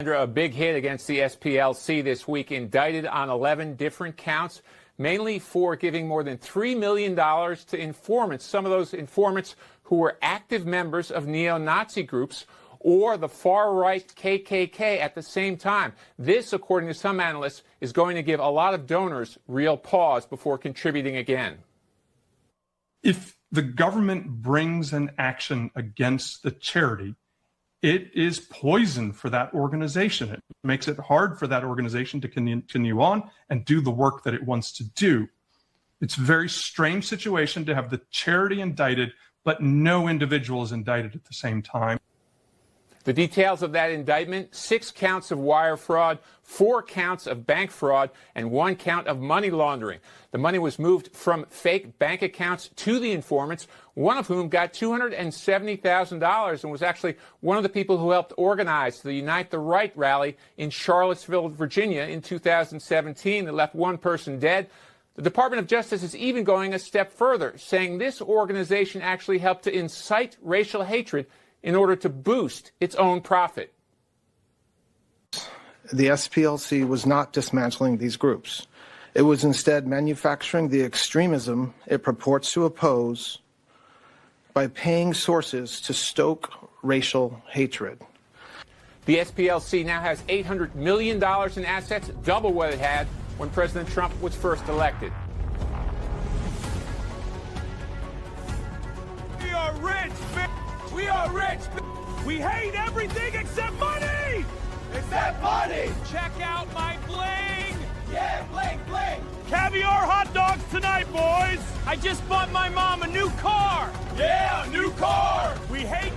A big hit against the SPLC this week, indicted on 11 different counts, mainly for giving more than $3 million to informants, some of those informants who were active members of neo-Nazi groups or the far-right KKK at the same time. This, according to some analysts, is going to give a lot of donors real pause before contributing again. If the government brings an action against the charity, it is poison for that organization. It makes it hard for that organization to continue on and do the work that it wants to do. It's a very strange situation to have the charity indicted, but no individual is indicted at the same time. The details of that indictment: 6 counts of wire fraud, 4 counts of bank fraud, and 1 count of money laundering. The money was moved from fake bank accounts to the informants, one of whom got $270,000 and was actually one of the people who helped organize the Unite the Right rally in Charlottesville, Virginia in 2017 that left 1 person dead. The Department of Justice is even going a step further, saying this organization actually helped to incite racial hatred in order to boost its own profit. The SPLC was not dismantling these groups. It was instead manufacturing the extremism it purports to oppose by paying sources to stoke racial hatred. The SPLC now has $800 million in assets, double what it had when President Trump was first elected. We are rich, we are rich. We hate everything except money! Except money! Check out my bling! Yeah, bling, bling! Caviar hot dogs tonight, boys! I just bought my mom a new car! Yeah, a new car! We hate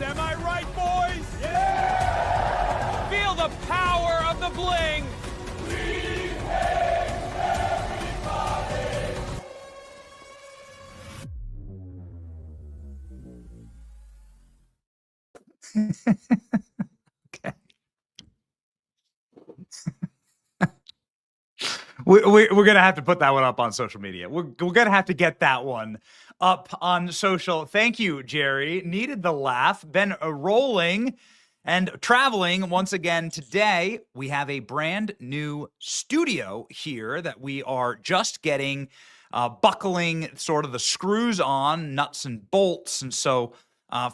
am I right, boys? Yeah! Feel the power of the bling! We hate everybody! Okay. We're going to have to put that one up on social media. We're going to have to get that one up on social. Thank you, Jerry. Needed the laugh. Been rolling and traveling once again today. We have a brand new studio here that we are just getting buckling sort of the screws on, nuts and bolts. And so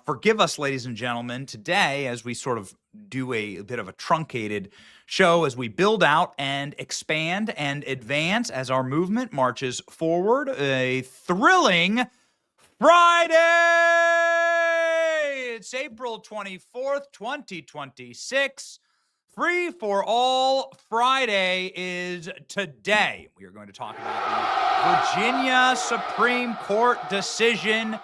forgive us, ladies and gentlemen, today as we sort of do a bit of a truncated show as we build out and expand and advance as our movement marches forward. A thrilling Friday! It's April 24th, 2026. Free for All Friday is today. We are going to talk about the Virginia Supreme Court decision.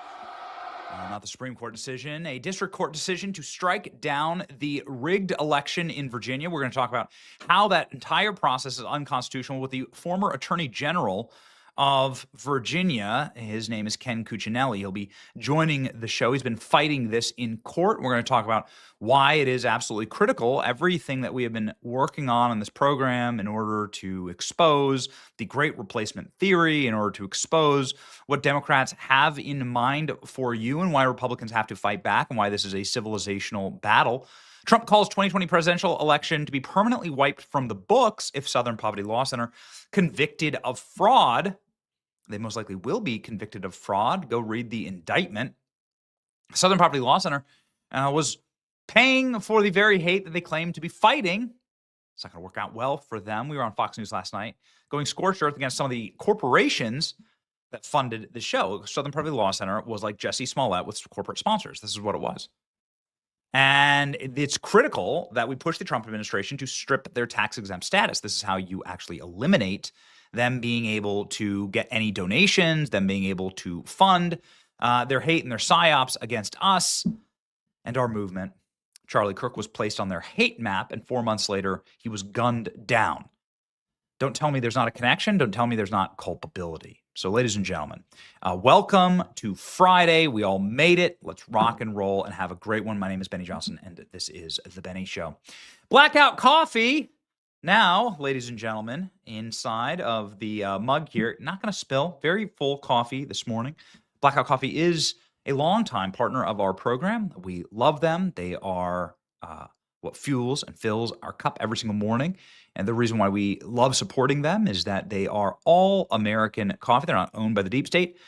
Not the Supreme Court decision, a district court decision to strike down the rigged election in Virginia. We're going to talk about how that entire process is unconstitutional with the former Attorney General of Virginia. His name is Ken Cuccinelli. He'll be joining the show. He's been fighting this in court. We're going to talk about why it is absolutely critical, everything that we have been working on in this program in order to expose the great replacement theory, in order to expose what Democrats have in mind for you and why Republicans have to fight back and why this is a civilizational battle. Trump calls 2020 presidential election to be permanently wiped from the books if Southern Poverty Law Center convicted of fraud. They most likely will be convicted of fraud. Go read the indictment. Southern Poverty Law Center was paying for the very hate that they claim to be fighting. It's not going to work out well for them. We were on Fox News last night going scorched earth against some of the corporations that funded the show. Southern Poverty Law Center was like Jesse Smollett with corporate sponsors. This is what it was. And it's critical that we push the Trump administration to strip their tax-exempt status. This is how you actually eliminate them being able to get any donations, them being able to fund their hate and their psyops against us and our movement. Charlie Kirk was placed on their hate map, and 4 months later, he was gunned down. Don't tell me there's not a connection. Don't tell me there's not culpability. So, ladies and gentlemen, welcome to Friday. We all made it. Let's rock and roll and have a great one. My name is Benny Johnson, and this is The Benny Show. Blackout coffee now, ladies and gentlemen, inside of the mug here. Not going to spill. Very full coffee this morning. Blackout Coffee is a longtime partner of our program. We love them. They are what fuels and fills our cup every single morning. And the reason why we love supporting them is that they are all American coffee. They're not owned by the deep state,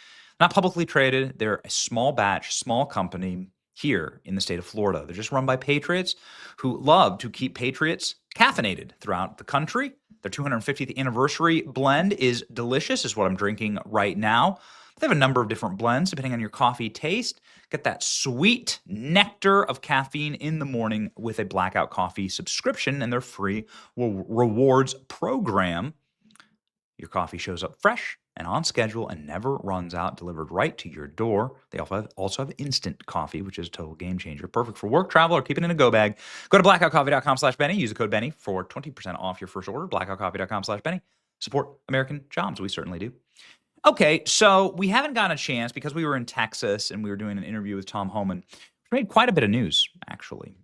not publicly traded. They're a small batch, small company here in the state of Florida. They're just run by patriots who love to keep patriots caffeinated throughout the country. Their 250th anniversary blend is delicious, is what I'm drinking right now. They have a number of different blends depending on your coffee taste. Get that sweet nectar of caffeine in the morning with a Blackout Coffee subscription and their free rewards program. Your coffee shows up fresh and on schedule and never runs out, delivered right to your door. They also have instant coffee, which is a total game changer. Perfect for work, travel, or keeping in a go bag. Go to blackoutcoffee.com/Benny. Use the code Benny for 20% off your first order. Blackoutcoffee.com/Benny. Support American jobs. We certainly do. Okay, so we haven't gotten a chance because we were in Texas and we were doing an interview with Tom Homan. We made quite a bit of news, actually.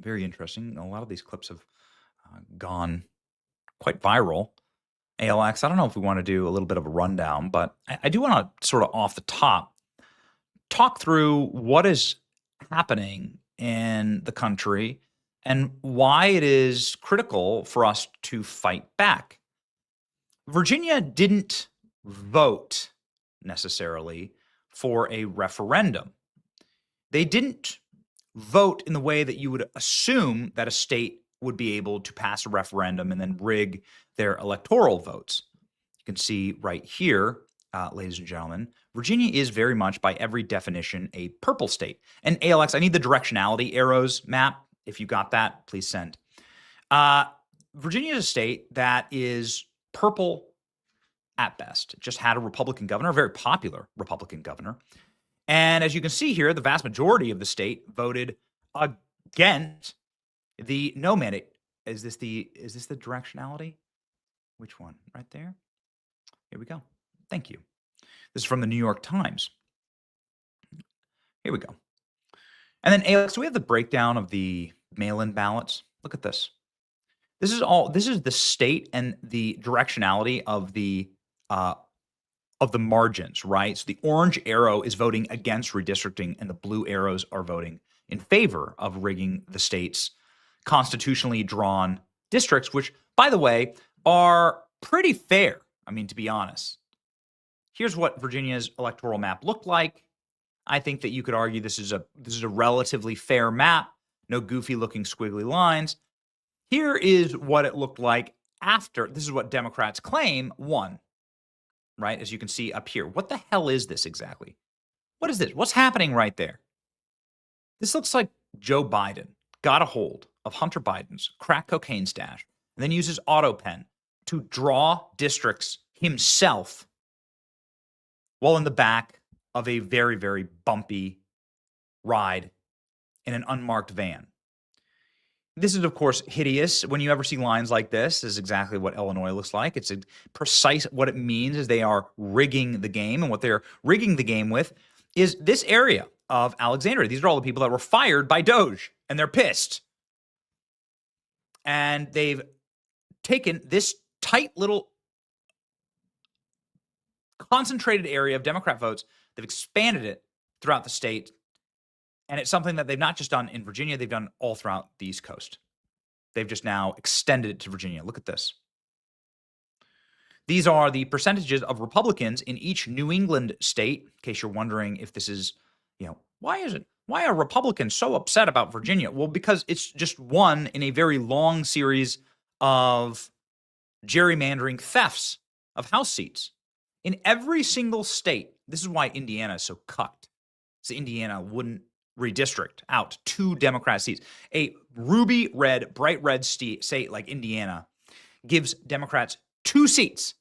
Very interesting. A lot of these clips have gone quite viral. ALX, I don't know if we want to do a little bit of a rundown, but I do want to sort of off the top talk through what is happening in the country and why it is critical for us to fight back. Virginia didn't vote necessarily for a referendum. They didn't vote in the way that you would assume that a state would be able to pass a referendum and then rig their electoral votes. You can see right here, ladies and gentlemen, Virginia is very much, by every definition, a purple state. And ALX, I need the directionality arrows map. If you got that, please send. Virginia is a state that is purple at best. It just had a Republican governor, a very popular Republican governor. And as you can see here, the vast majority of the state voted against the no mandate. Is this the directionality? Which one? Right there? Here we go. Thank you. This is from the New York Times. Here we go. And then Alex, so we have the breakdown of the mail-in ballots. Look at this. This is the state and the directionality of the margins, right? So the orange arrow is voting against redistricting and the blue arrows are voting in favor of rigging the state's constitutionally drawn districts, which, by the way, are pretty fair. I mean, to be honest. Here's what Virginia's electoral map looked like. I think that you could argue this is a relatively fair map. No goofy looking squiggly lines. Here is what it looked like after. This is what Democrats claim won, right? As you can see up here. What the hell is this exactly? What is this? What's happening right there? This looks like Joe Biden got a hold of Hunter Biden's crack cocaine stash and then uses AutoPen to draw districts himself while in the back of a very, very bumpy ride in an unmarked van. This is, of course, hideous. When you ever see lines like this is exactly what Illinois looks like. It's a precise, what it means is they are rigging the game. And what they're rigging the game with is this area of Alexandria. These are all the people that were fired by Doge, and they're pissed. And they've taken this tight little concentrated area of Democrat votes. They've expanded it throughout the state. And it's something that they've not just done in Virginia, they've done all throughout the East Coast. They've just now extended it to Virginia. Look at this. These are the percentages of Republicans in each New England state, in case you're wondering if this is, why are Republicans so upset about Virginia? Well, because it's just one in a very long series of gerrymandering thefts of House seats. In every single state, this is why Indiana is so cucked. So Indiana wouldn't redistrict out 2 Democrat seats. A ruby red, bright red state like Indiana gives Democrats 2 seats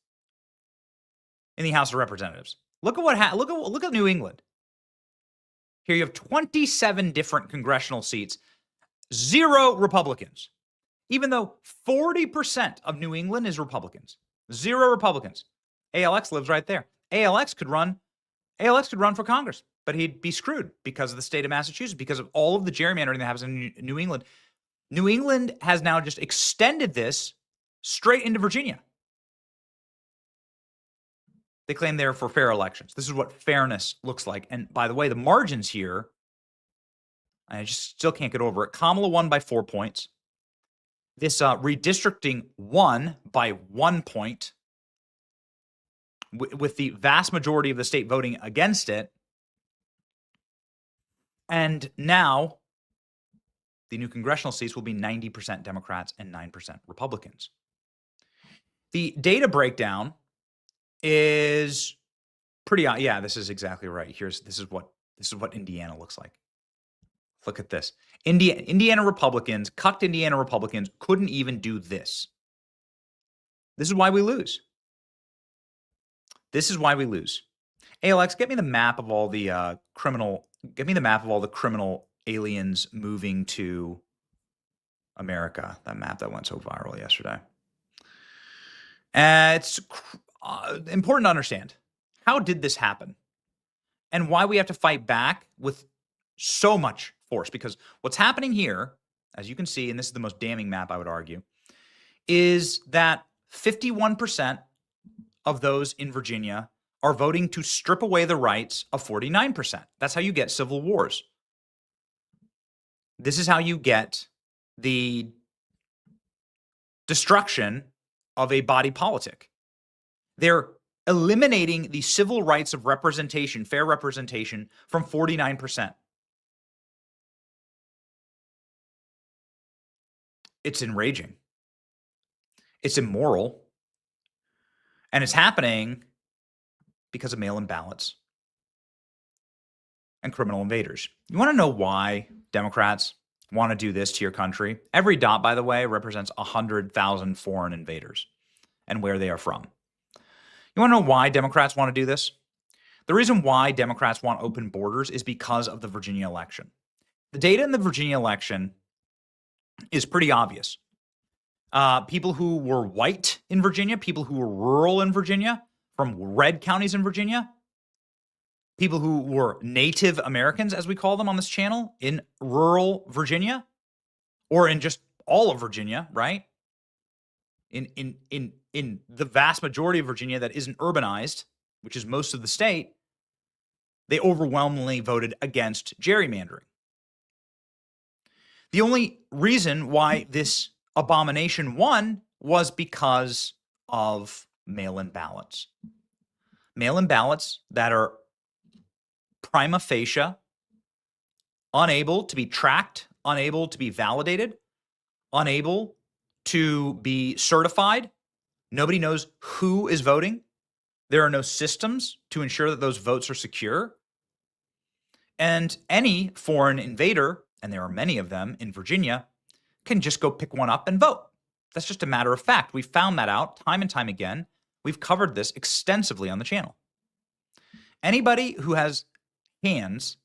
in the House of Representatives. Look at look at New England. Here you have 27 different congressional seats, 0 Republicans. Even though 40% of New England is Republicans, 0 Republicans. ALX lives right there. ALX could run for Congress, but he'd be screwed because of the state of Massachusetts, because of all of the gerrymandering that happens in New England. New England has now just extended this straight into Virginia. They claim they're for fair elections. This is what fairness looks like. And by the way, the margins here I just still can't get over it. Kamala won by 4 points. This redistricting won by 1 point, with the vast majority of the state voting against it. And now the new congressional seats will be 90% Democrats and 9% Republicans. The data breakdown is pretty, yeah, this is exactly right. This is what Indiana looks like. Look at this. Indiana Republicans, cucked Indiana Republicans, couldn't even do this. This is why we lose. This is why we lose. ALX, get me the map of all the criminal aliens moving to America. That map that went so viral yesterday. It's important to understand, how did this happen and why we have to fight back with so much force. Because what's happening here, as you can see, and this is the most damning map, I would argue, is that 51% of those in Virginia are voting to strip away the rights of 49%. That's how you get civil wars. This is how you get the destruction of a body politic. They're eliminating the civil rights of representation, fair representation, from 49%. It's enraging. It's immoral. And it's happening because of mail-in ballots and criminal invaders. You want to know why Democrats want to do this to your country? Every dot, by the way, represents 100,000 foreign invaders and where they are from. You want to know why Democrats want to do this? The reason why Democrats want open borders is because of the Virginia election. The data in the Virginia election is pretty obvious. People who were white in Virginia, people who were rural in Virginia, from red counties in Virginia, people who were Native Americans, as we call them on this channel, in rural Virginia, or in just all of Virginia, right? In the vast majority of Virginia that isn't urbanized, which is most of the state, they overwhelmingly voted against gerrymandering. The only reason why this abomination won was because of mail-in ballots. Mail-in ballots that are prima facie unable to be tracked, unable to be validated, unable to be certified. Nobody knows who is voting. There are no systems to ensure that those votes are secure. And any foreign invader, and there are many of them in Virginia, can just go pick one up and vote. That's just a matter of fact. We've found that out time and time again. We've covered this extensively on the channel. Anybody who has hands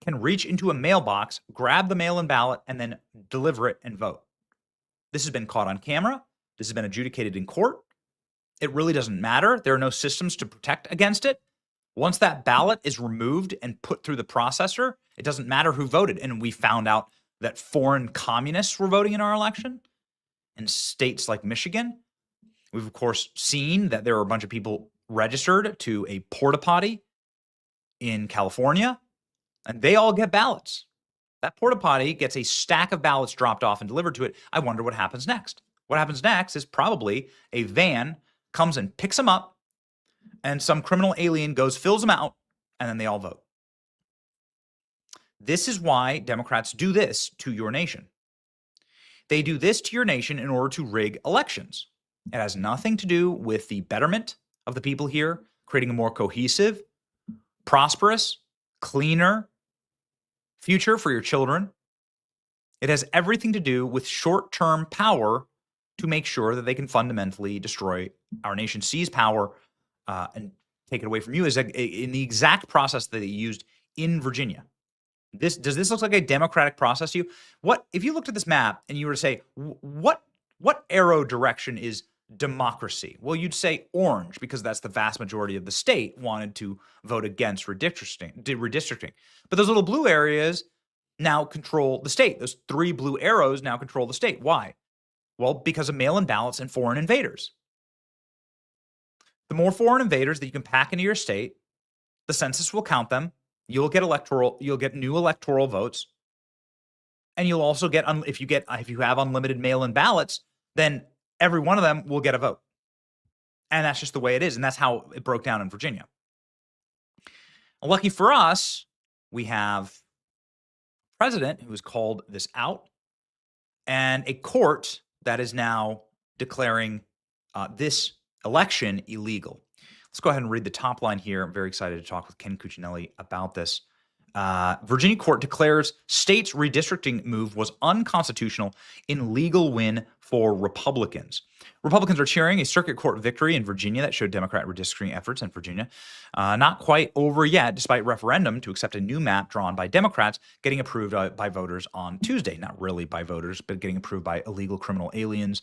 can reach into a mailbox, grab the mail-in ballot, and then deliver it and vote. This has been caught on camera. This has been adjudicated in court. It really doesn't matter. There are no systems to protect against it. Once that ballot is removed and put through the processor, it doesn't matter who voted. And we found out that foreign communists were voting in our election in states like Michigan. We've, of course, seen that there are a bunch of people registered to a porta potty in California, and they all get ballots. That porta potty gets a stack of ballots dropped off and delivered to it. I wonder what happens next. What happens next is probably a van comes and picks them up, and some criminal alien goes, fills them out, and then they all vote. This is why Democrats do this to your nation. They do this to your nation in order to rig elections. It has nothing to do with the betterment of the people here, creating a more cohesive, prosperous, cleaner future for your children. It has everything to do with short-term power to make sure that they can fundamentally destroy our nation, seize power, and take it away from you, is in the exact process that they used in Virginia. Does this look like a democratic process to you? What if you looked at this map and you were to say, what arrow direction is democracy? Well, you'd say orange, because that's the vast majority of the state wanted to vote against redistricting. But those little blue areas now control the state. Those three blue arrows now control the state. Why? Well, because of mail-in ballots and foreign invaders. The more foreign invaders that you can pack into your state, the census will count them. You'll get new electoral votes. And you'll also get, if you have unlimited mail-in ballots, then every one of them will get a vote. And that's just the way it is. And that's how it broke down in Virginia. Lucky for us, we have a president who has called this out and a court that is now declaring this election illegal. Let's go ahead and read the top line here. I'm very excited to talk with Ken Cuccinelli about this. Virginia court declares state's redistricting move was unconstitutional in legal win for Republicans. Republicans are cheering a circuit court victory in Virginia that showed Democrat redistricting efforts in Virginia not quite over yet, despite referendum to accept a new map drawn by Democrats getting approved by voters on Tuesday. Not really by voters, but getting approved by illegal criminal aliens,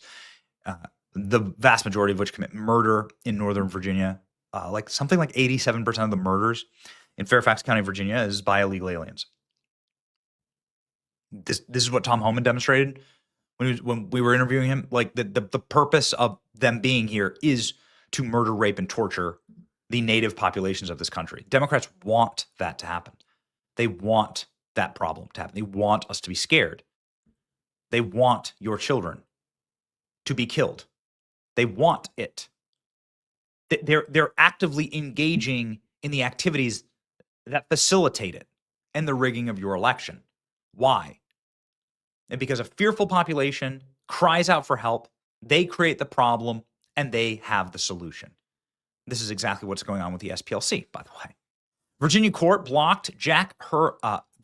the vast majority of which commit murder in Northern Virginia. Something like 87% of the murders in Fairfax County, Virginia, is by illegal aliens. This is what Tom Homan demonstrated when we were interviewing him. Like the purpose of them being here is to murder, rape, and torture the native populations of this country. Democrats want that to happen. They want that problem to happen. They want us to be scared. They want your children to be killed. They want it. They're actively engaging in the activities that facilitate it and the rigging of your election. Why? And because a fearful population cries out for help, they create the problem and they have the solution. This is exactly what's going on with the SPLC, by the way. Virginia court blocked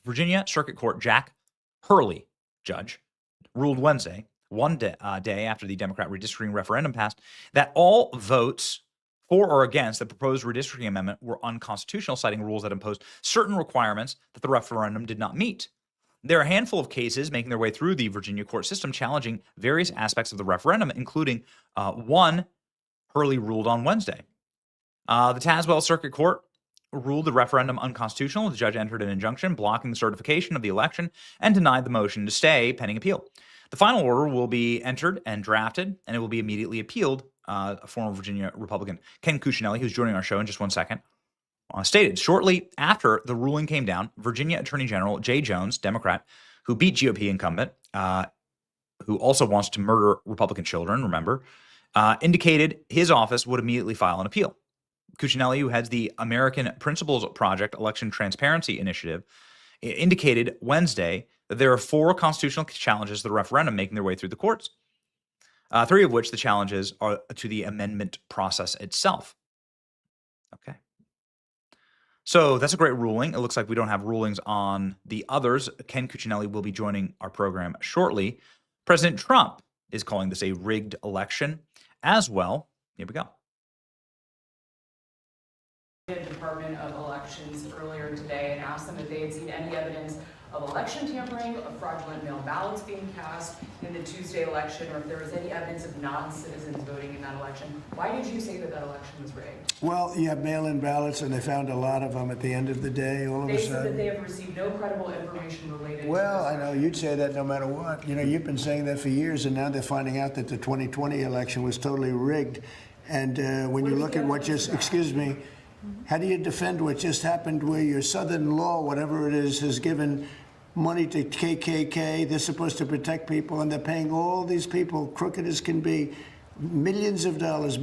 Virginia Circuit Court Jack Hurley, judge, ruled Wednesday, one day after the Democrat redistricting referendum passed, that all votes for or against the proposed redistricting amendment were unconstitutional, citing rules that imposed certain requirements that the referendum did not meet. There are a handful of cases making their way through the Virginia court system challenging various aspects of the referendum, including one Hurley ruled on Wednesday. The Tazewell Circuit Court ruled the referendum unconstitutional. The judge entered an injunction blocking the certification of the election and denied the motion to stay pending appeal. The final order will be entered and drafted, and it will be immediately appealed. A former Virginia Republican, Ken Cuccinelli, who's joining our show in just 1 second, stated shortly after the ruling came down, Virginia Attorney General Jay Jones, Democrat, who beat GOP incumbent, who also wants to murder Republican children, remember, indicated his office would immediately file an appeal. Cuccinelli, who heads the American Principles Project Election Transparency Initiative, indicated Wednesday that there are 4 constitutional challenges to the referendum making their way through the courts. 3 of which the challenges are to the amendment process itself. Okay. So that's a great ruling. It looks like we don't have rulings on the others. Ken Cuccinelli will be joining our program shortly. President Trump is calling this a rigged election as well. Here we go. The Department of Elections earlier today and asked them if they had seen any evidence of election tampering, of fraudulent mail ballots being cast in the Tuesday election, or if there was any evidence of non-citizens voting in that election. Why did you say that that election was rigged? Well, you have mail-in ballots, and they found a lot of them at the end of the day, all of a sudden. They said that they have received no credible information related Well, to I know you'd say that no matter what. You know, you've been saying that for years, and now they're finding out that the 2020 election was totally rigged. And when you look at what just, excuse me, how do you defend what just happened where your Southern law, whatever it is, has given money to KKK? They're supposed to protect people, and they're paying all these people, crooked as can be, millions of dollars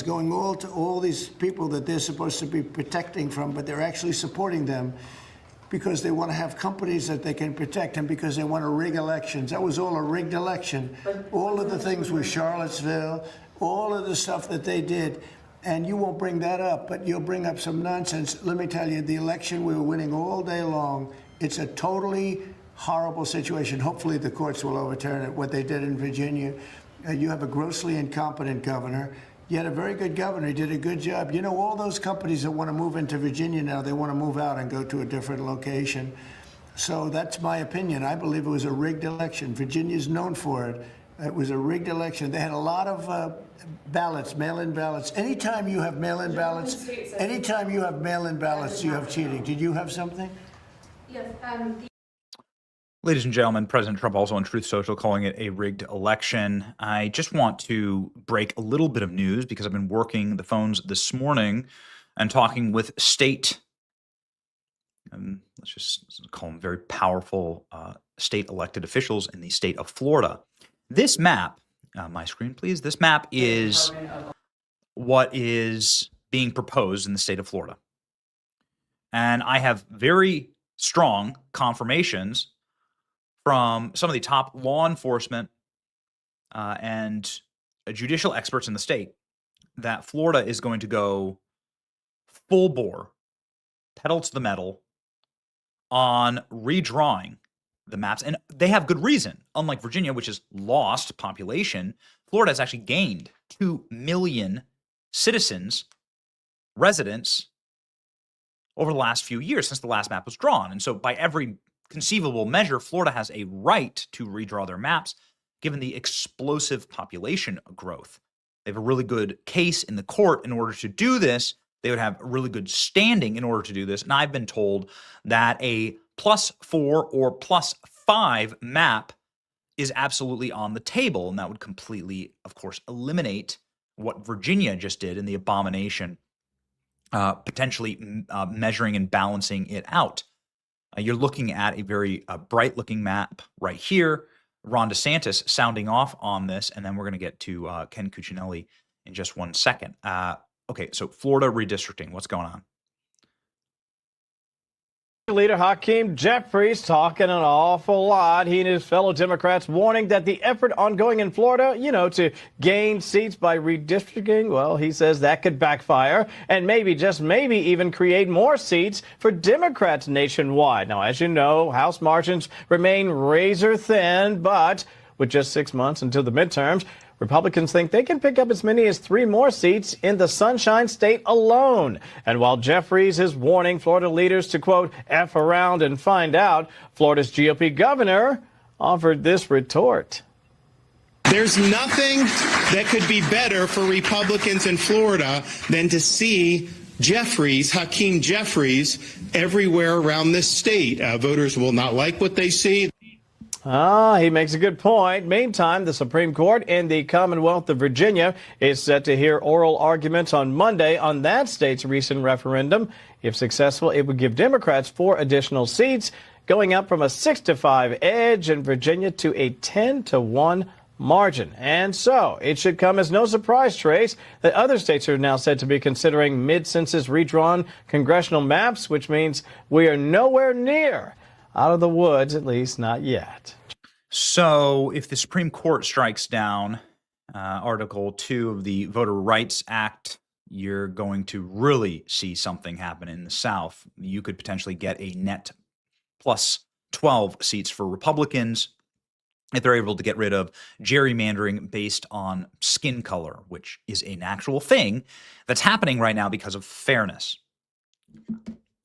going all to all these people that they're supposed to be protecting from, but they're actually supporting them because they want to have companies that they can protect and because they want to rig elections. That was all a rigged election. All of the things with Charlottesville, all of the stuff that they did. And you won't bring that up, but you'll bring up some nonsense. Let me tell you, the election, we were winning all day long. It's a totally horrible situation. Hopefully the courts will overturn it, what they did in Virginia. You have a grossly incompetent governor. You had a very good governor. He did a good job. You know, all those companies that want to move into Virginia now, they want to move out and go to a different location. So that's my opinion. I believe it was a rigged election. Virginia's known for it. It was a rigged election. They had a lot of ballots, mail-in ballots. Anytime you have mail-in ballots, you have cheating. Did you have something? Yes. Ladies and gentlemen, President Trump also on Truth Social calling it a rigged election. I just want to break a little bit of news because I've been working the phones this morning and talking with state let's just call them very powerful state elected officials in the state of Florida. This map, my screen, please. This map is what is being proposed in the state of Florida. And I have very strong confirmations from some of the top law enforcement and judicial experts in the state that Florida is going to go full bore, pedal to the metal on redrawing the maps. And they have good reason. Unlike Virginia, which has lost population, Florida has actually gained 2 million citizens, residents, over the last few years since the last map was drawn. And so by every conceivable measure, Florida has a right to redraw their maps, given the explosive population growth. They have a really good case in the court in order to do this. They would have a really good standing in order to do this. And I've been told that a +4 or +5 map is absolutely on the table. And that would completely, of course, eliminate what Virginia just did in the abomination, potentially measuring and balancing it out. You're looking at a very bright-looking map right here. Ron DeSantis sounding off on this, and then we're going to get to Ken Cuccinelli in just 1 second. Okay, so Florida redistricting, what's going on? Leader Hakeem Jeffries talking an awful lot. He and his fellow Democrats warning that the effort ongoing in Florida, to gain seats by redistricting, well, he says that could backfire and maybe, just maybe, even create more seats for Democrats nationwide. Now, as you know, House margins remain razor thin, but with just 6 months until the midterms, Republicans think they can pick up as many as 3 more seats in the Sunshine State alone. And while Jeffries is warning Florida leaders to, quote, F around and find out, Florida's GOP governor offered this retort. There's nothing that could be better for Republicans in Florida than to see Hakeem Jeffries, everywhere around this state. Voters will not like what they see. He makes a good point. Meantime, the Supreme Court in the Commonwealth of Virginia is set to hear oral arguments on Monday on that state's recent referendum. If successful, it would give Democrats 4 additional seats, going up from a 6-5 edge in Virginia to a 10-1 margin. And so it should come as no surprise, Trace, that other states are now said to be considering mid-census redrawn congressional maps, which means we are nowhere near out of the woods, at least not yet. So if the Supreme Court strikes down Article 2 of the Voter Rights Act, you're going to really see something happen in the South. You could potentially get a net plus 12 seats for Republicans if they're able to get rid of gerrymandering based on skin color, which is an actual thing that's happening right now because of fairness.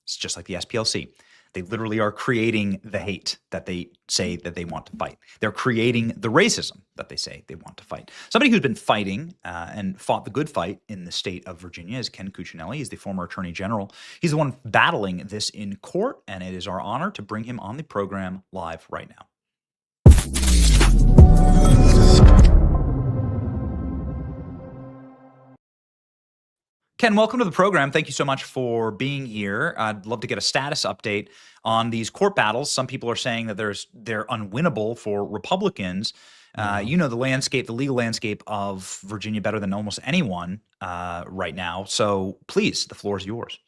It's just like the SPLC. They literally are creating the hate that they say that they want to fight. They're creating the racism that they say they want to fight. Somebody who's been fighting and fought the good fight in the state of Virginia is Ken Cuccinelli. He's the former attorney general. He's the one battling this in court, and it is our honor to bring him on the program live right now. Ken, welcome to the program. Thank you so much for being here. I'd love to get a status update on these court battles. Some people are saying that they're unwinnable for Republicans. You know the landscape, the legal landscape of Virginia better than almost anyone right now. So please, the floor is yours.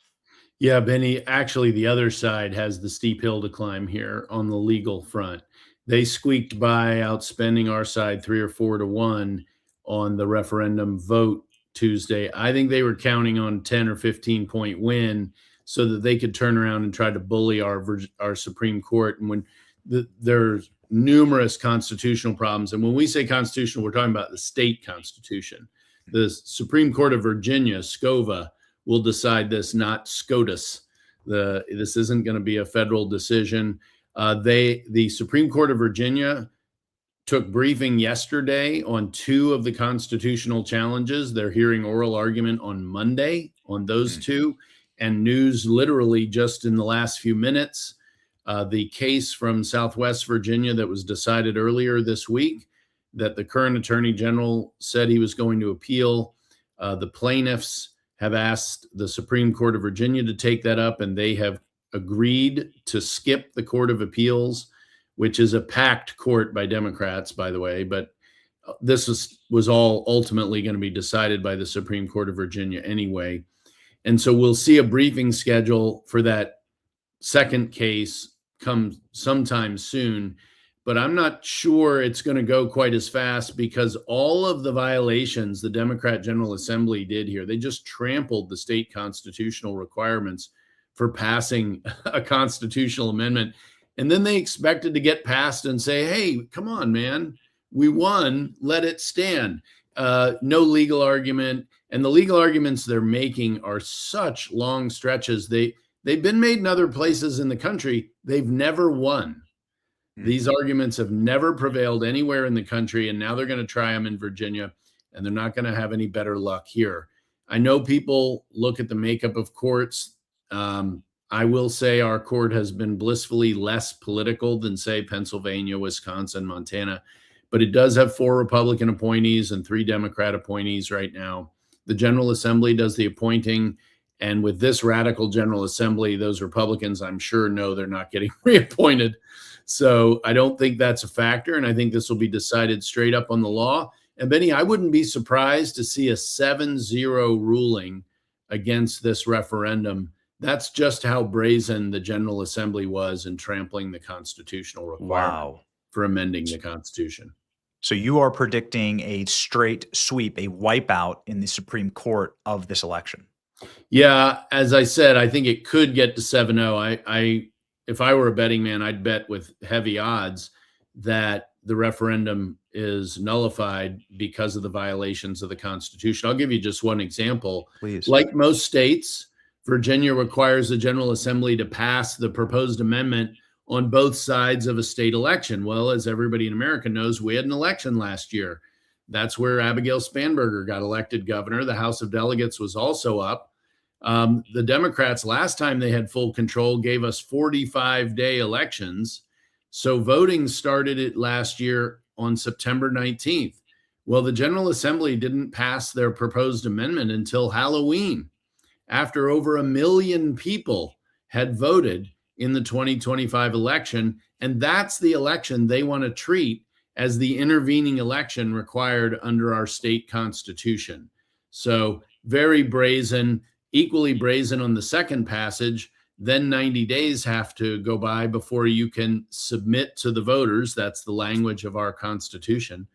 Yeah, Benny, actually the other side has the steep hill to climb here on the legal front. They squeaked by outspending our side 3 or 4 to 1 on the referendum vote Tuesday. I think they were counting on 10 or 15 point win so that they could turn around and try to bully our Supreme Court. And when there's numerous constitutional problems, and when we say constitutional, we're talking about the state constitution. The Supreme Court of Virginia, SCOVA, will decide this, not SCOTUS. This isn't going to be a federal decision. The Supreme Court of Virginia took briefing yesterday on 2 of the constitutional challenges. They're hearing oral argument on Monday on those 2, and news literally just in the last few minutes. The case from Southwest Virginia that was decided earlier this week that the current attorney general said he was going to appeal. The plaintiffs have asked the Supreme Court of Virginia to take that up, and they have agreed to skip the Court of Appeals, which is a packed court by Democrats, by the way, but this was all ultimately going to be decided by the Supreme Court of Virginia anyway. And so we'll see a briefing schedule for that second case come sometime soon, but I'm not sure it's going to go quite as fast because all of the violations the Democrat General Assembly did here, they just trampled the state constitutional requirements for passing a constitutional amendment. And then they expected to get passed and say, hey, come on, man, we won, let it stand. No legal argument. And the legal arguments they're making are such long stretches. They've been made in other places in the country. They've never won. These arguments have never prevailed anywhere in the country, and now they're going to try them in Virginia, and they're not going to have any better luck here. I know people look at the makeup of courts. I will say our court has been blissfully less political than, say, Pennsylvania, Wisconsin, Montana, but it does have 4 Republican appointees and 3 Democrat appointees right now. The General Assembly does the appointing, and with this radical General Assembly, those Republicans, I'm sure, know they're not getting reappointed. So I don't think that's a factor, and I think this will be decided straight up on the law. And Benny, I wouldn't be surprised to see a 7-0 ruling against this referendum. That's just how brazen the General Assembly was in trampling the constitutional requirement for amending the Constitution. So you are predicting a straight sweep, a wipeout in the Supreme Court of this election. Yeah, as I said, I think it could get to 7-0. If I were a betting man, I'd bet with heavy odds that the referendum is nullified because of the violations of the Constitution. I'll give you just one example. Please. Like most states, Virginia requires the General Assembly to pass the proposed amendment on both sides of a state election. Well, as everybody in America knows, we had an election last year. That's where Abigail Spanberger got elected governor. The House of Delegates was also up. The Democrats, last time they had full control, gave us 45-day elections. So voting started it last year on September 19th. Well, the General Assembly didn't pass their proposed amendment until Halloween, after over 1 million people had voted in the 2025 election. And that's the election they want to treat as the intervening election required under our state constitution. So very brazen, equally brazen on the second passage. Then 90 days have to go by before you can submit to the voters, that's the language of our Constitution,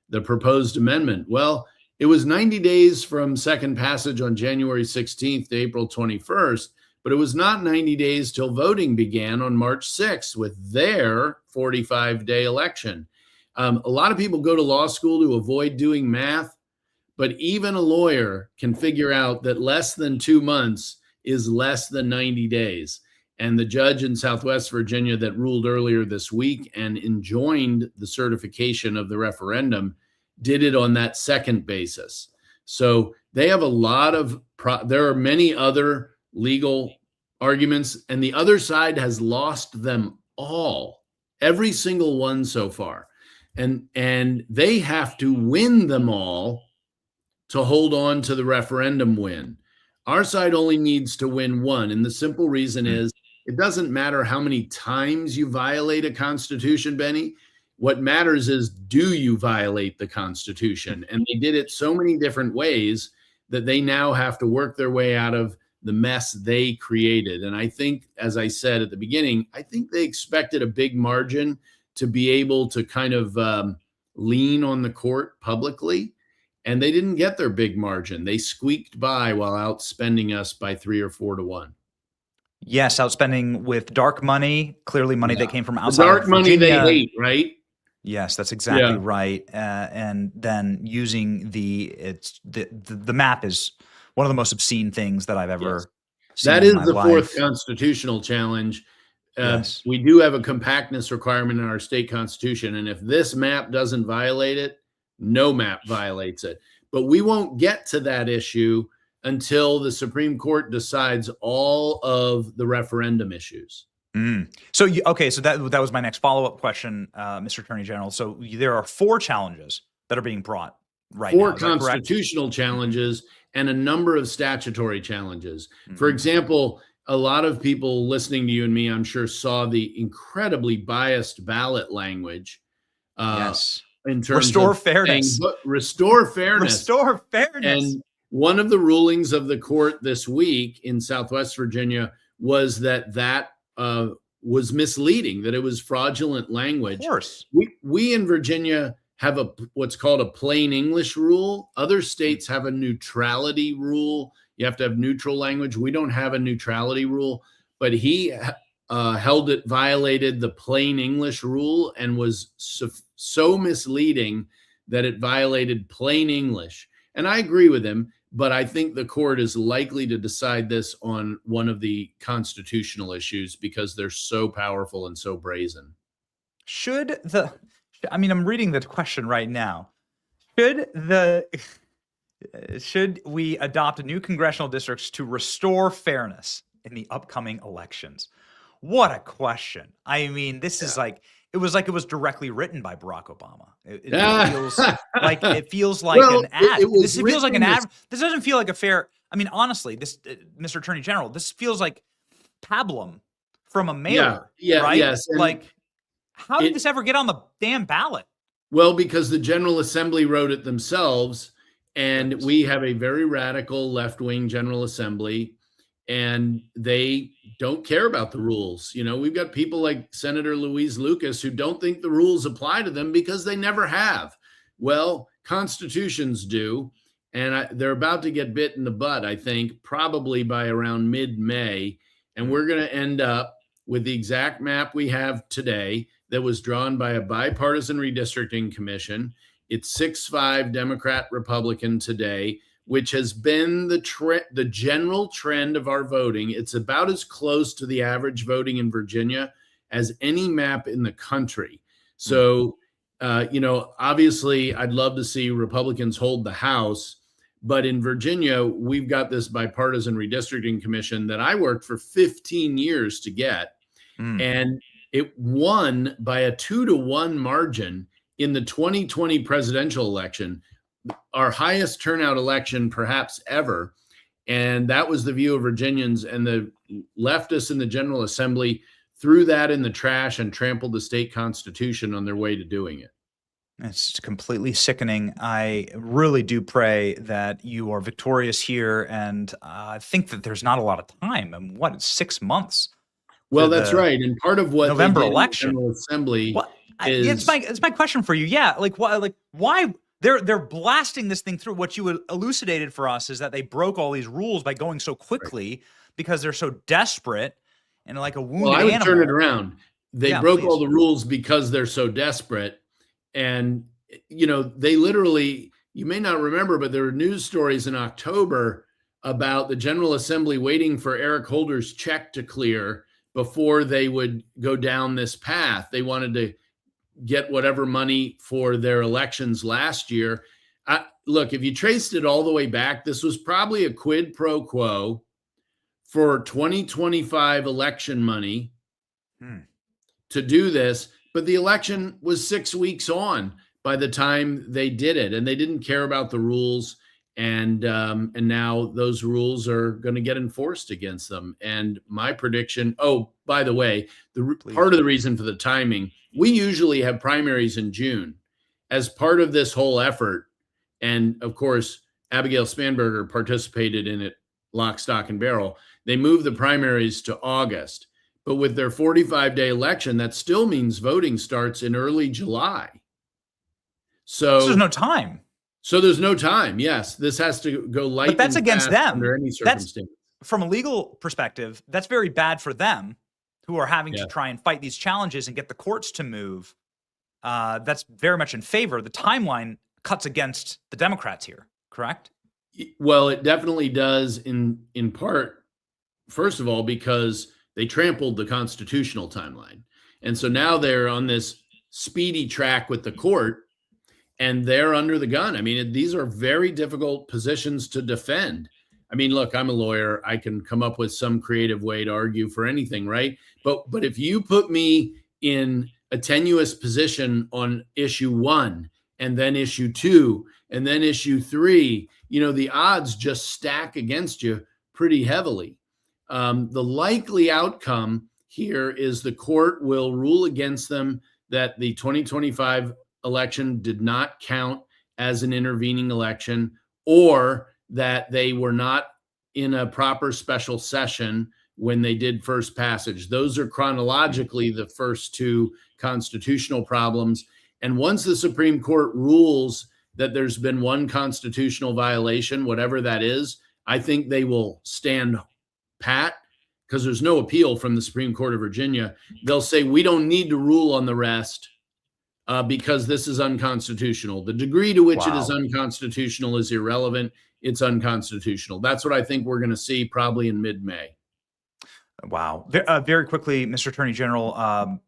the proposed amendment. Well, it was 90 days from second passage on January 16th to April 21st, but it was not 90 days till voting began on March 6th with their 45-day election. A lot of people go to law school to avoid doing math, but even a lawyer can figure out that less than 2 months is less than 90 days. And the judge in Southwest Virginia that ruled earlier this week and enjoined the certification of the referendum did it on that second basis. So they have a lot of, there are many other legal arguments, and the other side has lost them all, every single one so far. And they have to win them all to hold on to the referendum win. Our side only needs to win one. And the simple reason is it doesn't matter how many times you violate a constitution, Benny. What matters is, do you violate the Constitution? And they did it so many different ways that they now have to work their way out of the mess they created. And I think, as I said at the beginning, I think they expected a big margin to be able to kind of lean on the court publicly. And they didn't get their big margin. They squeaked by while outspending us by 3 or 4 to 1. Yes, outspending with dark money, clearly money that came from outside the dark of money Virginia. they hate, right? Yes, that's exactly right. And then using the map is one of the most obscene things that I've ever seen. That in is my the life. fourth constitutional challenge. Yes. We do have a compactness requirement in our state constitution. And if this map doesn't violate it, no map violates it. But we won't get to that issue until the Supreme Court decides all of the referendum issues. So that was my next follow-up question, Mr. Attorney General. So there are 4 challenges that are being brought right now. 4 constitutional challenges and a number of statutory challenges. For example, a lot of people listening to you and me, I'm sure, saw the incredibly biased ballot language. Yes. In terms Restore of fairness. Restore fairness. Restore fairness. And one of the rulings of the court this week in Southwest Virginia was that was misleading, that it was fraudulent language. Of course. We in Virginia have what's called a plain English rule. Other states have a neutrality rule. You have to have neutral language. We don't have a neutrality rule, but he held it violated the plain English rule and was so misleading that it violated plain English. And I agree with him, but I think the court is likely to decide this on one of the constitutional issues because they're so powerful and so brazen. I'm reading the question right now. Should we adopt new congressional districts to restore fairness in the upcoming elections? What a question. I mean, this is like it was directly written by Barack Obama. It feels like Well, an ad. it Feels like an ad. This doesn't feel like a fair. I mean, honestly, this Mr. Attorney General, this feels like pablum from a mailer. Right? Yes. And like, how did this ever get on the damn ballot? Well, because the General Assembly wrote it themselves, and we have a very radical left-wing General Assembly, and they don't care about the rules. You know, we've got people like Senator Louise Lucas who don't think the rules apply to them because they never have. Well, constitutions do, and they're about to get bit in the butt, I think, probably by around mid-May, and we're going to end up with the exact map we have today that was drawn by a bipartisan redistricting commission. It's 6-5 Democrat Republican today, which has been the general trend of our voting. It's about as close to the average voting in Virginia as any map in the country. So, obviously I'd love to see Republicans hold the House, but in Virginia, we've got this bipartisan redistricting commission that I worked for 15 years to get. And it won by a 2-1 margin in the 2020 presidential election, our highest turnout election perhaps ever. And that was the view of Virginians, and the leftists in the General Assembly threw that in the trash and trampled the state constitution on their way to doing it. It's completely sickening. I really do pray that you are victorious here, and I think that there's not a lot of time. And it's 6 months? Well, that's right. And part of what November they did election in the General Assembly is it's my question for you. Yeah, why they're blasting this thing through? What you elucidated for us is that they broke all these rules by going so quickly because they're so desperate and like a wounded animal. Well, I would turn it around. They broke all the rules because they're so desperate. And, they literally, you may not remember, but there were news stories in October about the General Assembly waiting for Eric Holder's check to clear before they would go down this path. They wanted to get whatever money for their elections last year. Look, if you traced it all the way back, this was probably a quid pro quo for 2025 election money to do this. But the election was 6 weeks on by the time they did it, and they didn't care about the rules. And now those rules are going to get enforced against them. And my prediction, by the way, part of the reason for the timing, we usually have primaries in June as part of this whole effort. And of course, Abigail Spanberger participated in it lock, stock, and barrel. They moved the primaries to August. But with their 45-day election, that still means voting starts in early July. So there's no time. So there's no time. Yes, this has to go lightning But that's against them. under any circumstance. From a legal perspective, that's very bad for them who are having to try and fight these challenges and get the courts to move. That's very much in favor. The timeline cuts against the Democrats here, correct? Well, it definitely does in part, first of all, because they trampled the constitutional timeline. And so now they're on this speedy track with the court, and they're under the gun. I mean, these are very difficult positions to defend. I mean, look, I'm a lawyer. I can come up with some creative way to argue for anything, right? But if you put me in a tenuous position on issue 1 and then issue 2 and then issue 3, the odds just stack against you pretty heavily. The likely outcome here is the court will rule against them that the 2025 election did not count as an intervening election, or that they were not in a proper special session when they did first passage. Those are chronologically the first two constitutional problems. And once the Supreme Court rules that there's been one constitutional violation, whatever that is, I think they will stand pat, because there's no appeal from the Supreme Court of Virginia. They'll say, we don't need to rule on the rest because this is unconstitutional. The degree to which it is unconstitutional is irrelevant. It's unconstitutional. That's what I think we're going to see probably in mid-May. Wow. Very quickly, Mr. Attorney General,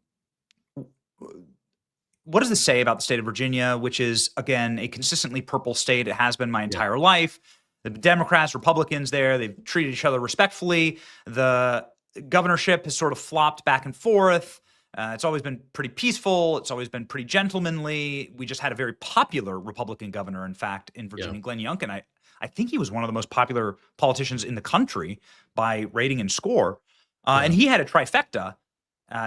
what does this say about the state of Virginia, which is, again, a consistently purple state? It has been my entire life. The Democrats, Republicans there, they've treated each other respectfully. The governorship has sort of flopped back and forth. It's always been pretty peaceful. It's always been pretty gentlemanly. We just had a very popular Republican governor, in fact, in Virginia, Glenn Youngkin. I think he was one of the most popular politicians in the country by rating and score. And he had a trifecta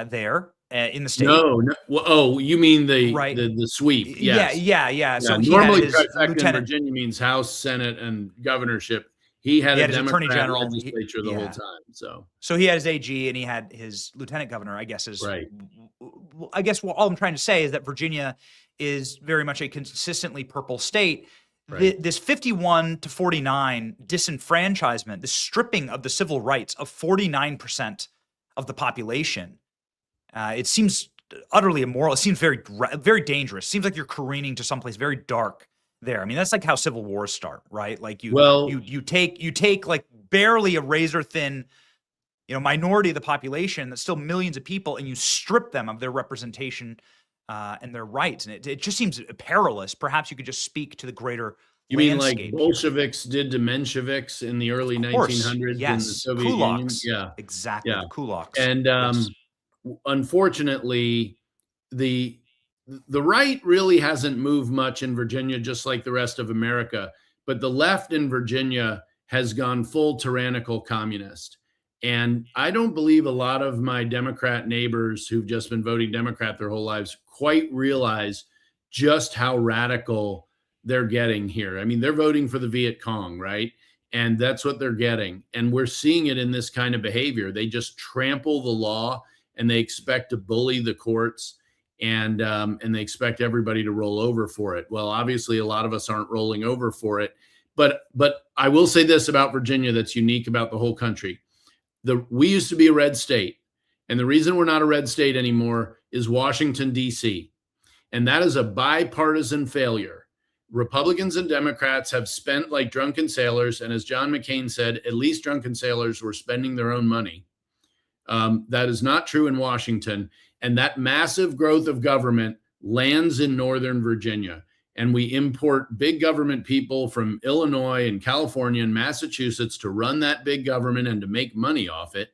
there in the state. No. Well, you mean the sweep? Yes. Yeah. So normally, trifecta in Virginia means House, Senate, and governorship. He had a Democrat attorney general legislature the whole time. So he had his AG and he had his lieutenant governor. I guess right. I guess all I'm trying to say is that Virginia is very much a consistently purple state. Right. This 51-49 disenfranchisement, the stripping of the civil rights of 49% of the population, it seems utterly immoral. It seems very, very dangerous. It seems like you're careening to someplace very dark there. I mean, that's like how civil wars start, right? Like you take like barely a razor thin, minority of the population that's still millions of people, and you strip them of their representation and their rights. And it just seems perilous. Perhaps you could just speak to the greater You mean like Bolsheviks did to Mensheviks in the early 1900s in the Soviet Union? Yeah, exactly. Yeah. The kulaks. And unfortunately, the right really hasn't moved much in Virginia, just like the rest of America. But the left in Virginia has gone full tyrannical communist. And I don't believe a lot of my Democrat neighbors who've just been voting Democrat their whole lives quite realize just how radical they're getting here. I mean, they're voting for the Viet Cong, right? And that's what they're getting. And we're seeing it in this kind of behavior. They just trample the law, and they expect to bully the courts, and they expect everybody to roll over for it. Well, obviously, a lot of us aren't rolling over for it. But I will say this about Virginia that's unique about the whole country. We used to be a red state. And the reason we're not a red state anymore is Washington, D.C. And that is a bipartisan failure. Republicans and Democrats have spent like drunken sailors. And as John McCain said, at least drunken sailors were spending their own money. That is not true in Washington. And that massive growth of government lands in Northern Virginia. And we import big government people from Illinois and California and Massachusetts to run that big government and to make money off it.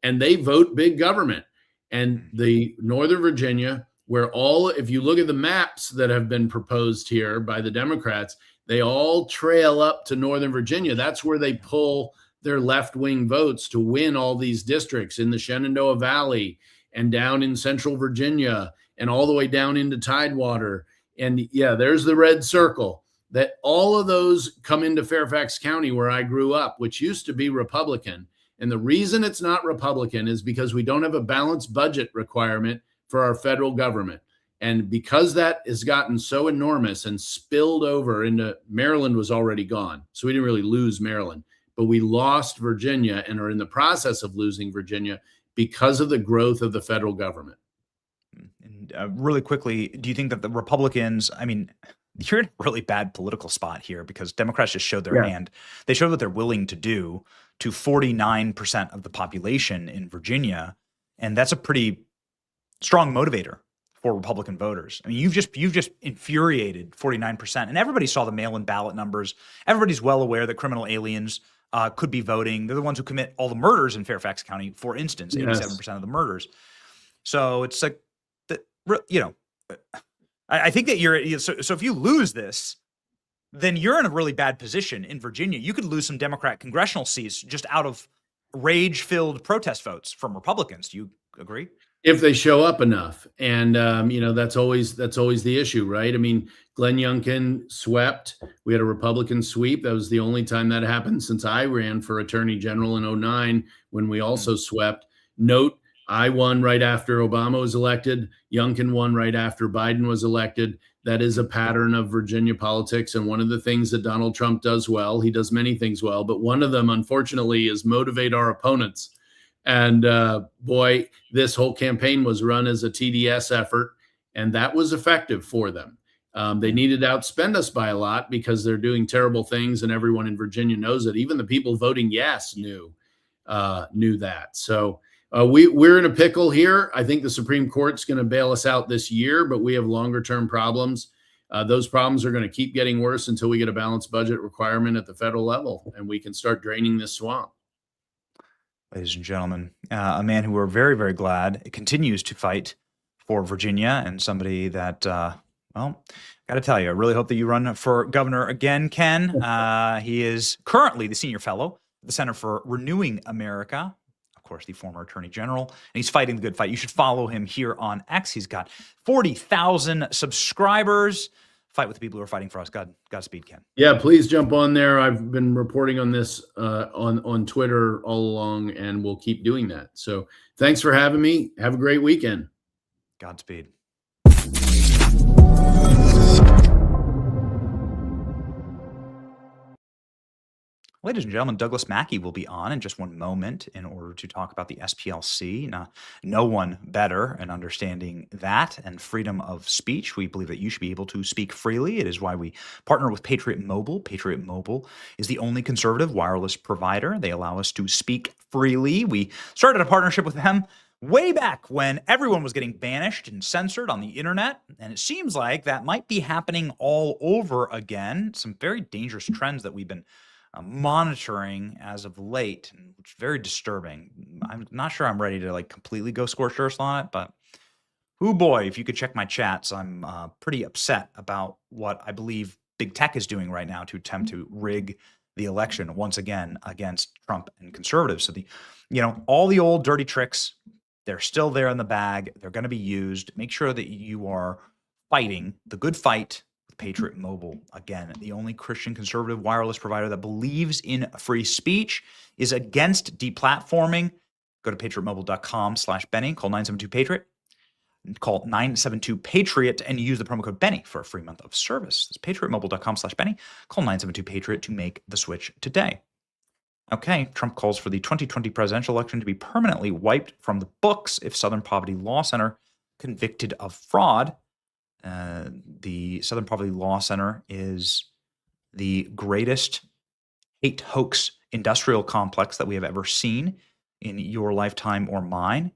And they vote big government. And the Northern Virginia, where if you look at the maps that have been proposed here by the Democrats, they all trail up to Northern Virginia. That's where they pull their left-wing votes to win all these districts in the Shenandoah Valley and down in Central Virginia and all the way down into Tidewater. And yeah, there's the red circle. That all of those come into Fairfax County, where I grew up, which used to be Republican. And the reason it's not Republican is because we don't have a balanced budget requirement for our federal government. And because that has gotten so enormous and spilled over into Maryland was already gone. So we didn't really lose Maryland, but we lost Virginia and are in the process of losing Virginia because of the growth of the federal government. And really quickly, do you think that the Republicans, I mean, you're in a really bad political spot here because Democrats just showed their hand. They showed what they're willing to do to 49% of the population in Virginia. And that's a pretty strong motivator for Republican voters. I mean, you've just infuriated 49%, and everybody saw the mail-in ballot numbers. Everybody's well aware that criminal aliens could be voting. They're the ones who commit all the murders in Fairfax County, for instance, 87% of the murders. So it's like, I think that so if you lose this, then you're in a really bad position in Virginia. You could lose some Democrat congressional seats just out of rage-filled protest votes from Republicans. Do you agree? If they show up enough. And, that's always the issue, right? I mean, Glenn Youngkin swept. We had a Republican sweep. That was the only time that happened since I ran for Attorney General in 2009, when we also swept. Note, I won right after Obama was elected. Youngkin won right after Biden was elected. That is a pattern of Virginia politics. And one of the things that Donald Trump does well, he does many things well, but one of them, unfortunately, is motivate our opponents. And boy, this whole campaign was run as a TDS effort, and that was effective for them. They needed to outspend us by a lot because they're doing terrible things, and everyone in Virginia knows it. Even the people voting yes knew that. So we're in a pickle here. I think the Supreme Court's going to bail us out this year, but we have longer-term problems. Those problems are going to keep getting worse until we get a balanced budget requirement at the federal level, and we can start draining this swamp. Ladies and gentlemen, a man who we're very, very glad continues to fight for Virginia, and somebody that, got to tell you, I really hope that you run for governor again, Ken. He is currently the senior fellow at the Center for Renewing America, of course, the former attorney general, and he's fighting the good fight. You should follow him here on X. He's got 40,000 subscribers. Fight with the people who are fighting for us. Godspeed, Ken. Yeah, please jump on there. I've been reporting on this on Twitter all along, and we'll keep doing that. So thanks for having me. Have a great weekend. Godspeed. Ladies and gentlemen, Douglas Mackey will be on in just one moment in order to talk about the SPLC. Now, no one better in understanding that and freedom of speech. We believe that you should be able to speak freely. It is why we partner with Patriot Mobile. Patriot Mobile is the only conservative wireless provider. They allow us to speak freely. We started a partnership with them way back when everyone was getting banished and censored on the internet, and it seems like that might be happening all over again. Some very dangerous trends that we've been monitoring as of late, which is very disturbing. I'm not sure I'm ready to completely go scorched earth on it, but oh boy, if you could check my chats, I'm pretty upset about what I believe big tech is doing right now to attempt to rig the election once again against Trump and conservatives. So all the old dirty tricks, they're still there in the bag. They're going to be used. Make sure that you are fighting the good fight. Patriot Mobile, again, the only Christian conservative wireless provider that believes in free speech, is against deplatforming. Go to patriotmobile.com/Benny, call 972-PATRIOT, call 972-PATRIOT, and use the promo code Benny for a free month of service. That's patriotmobile.com/Benny, call 972-PATRIOT to make the switch today. Okay, Trump calls for the 2020 presidential election to be permanently wiped from the books if Southern Poverty Law Center convicted of fraud. The Southern Poverty Law Center is the greatest hate hoax industrial complex that we have ever seen in your lifetime or mine.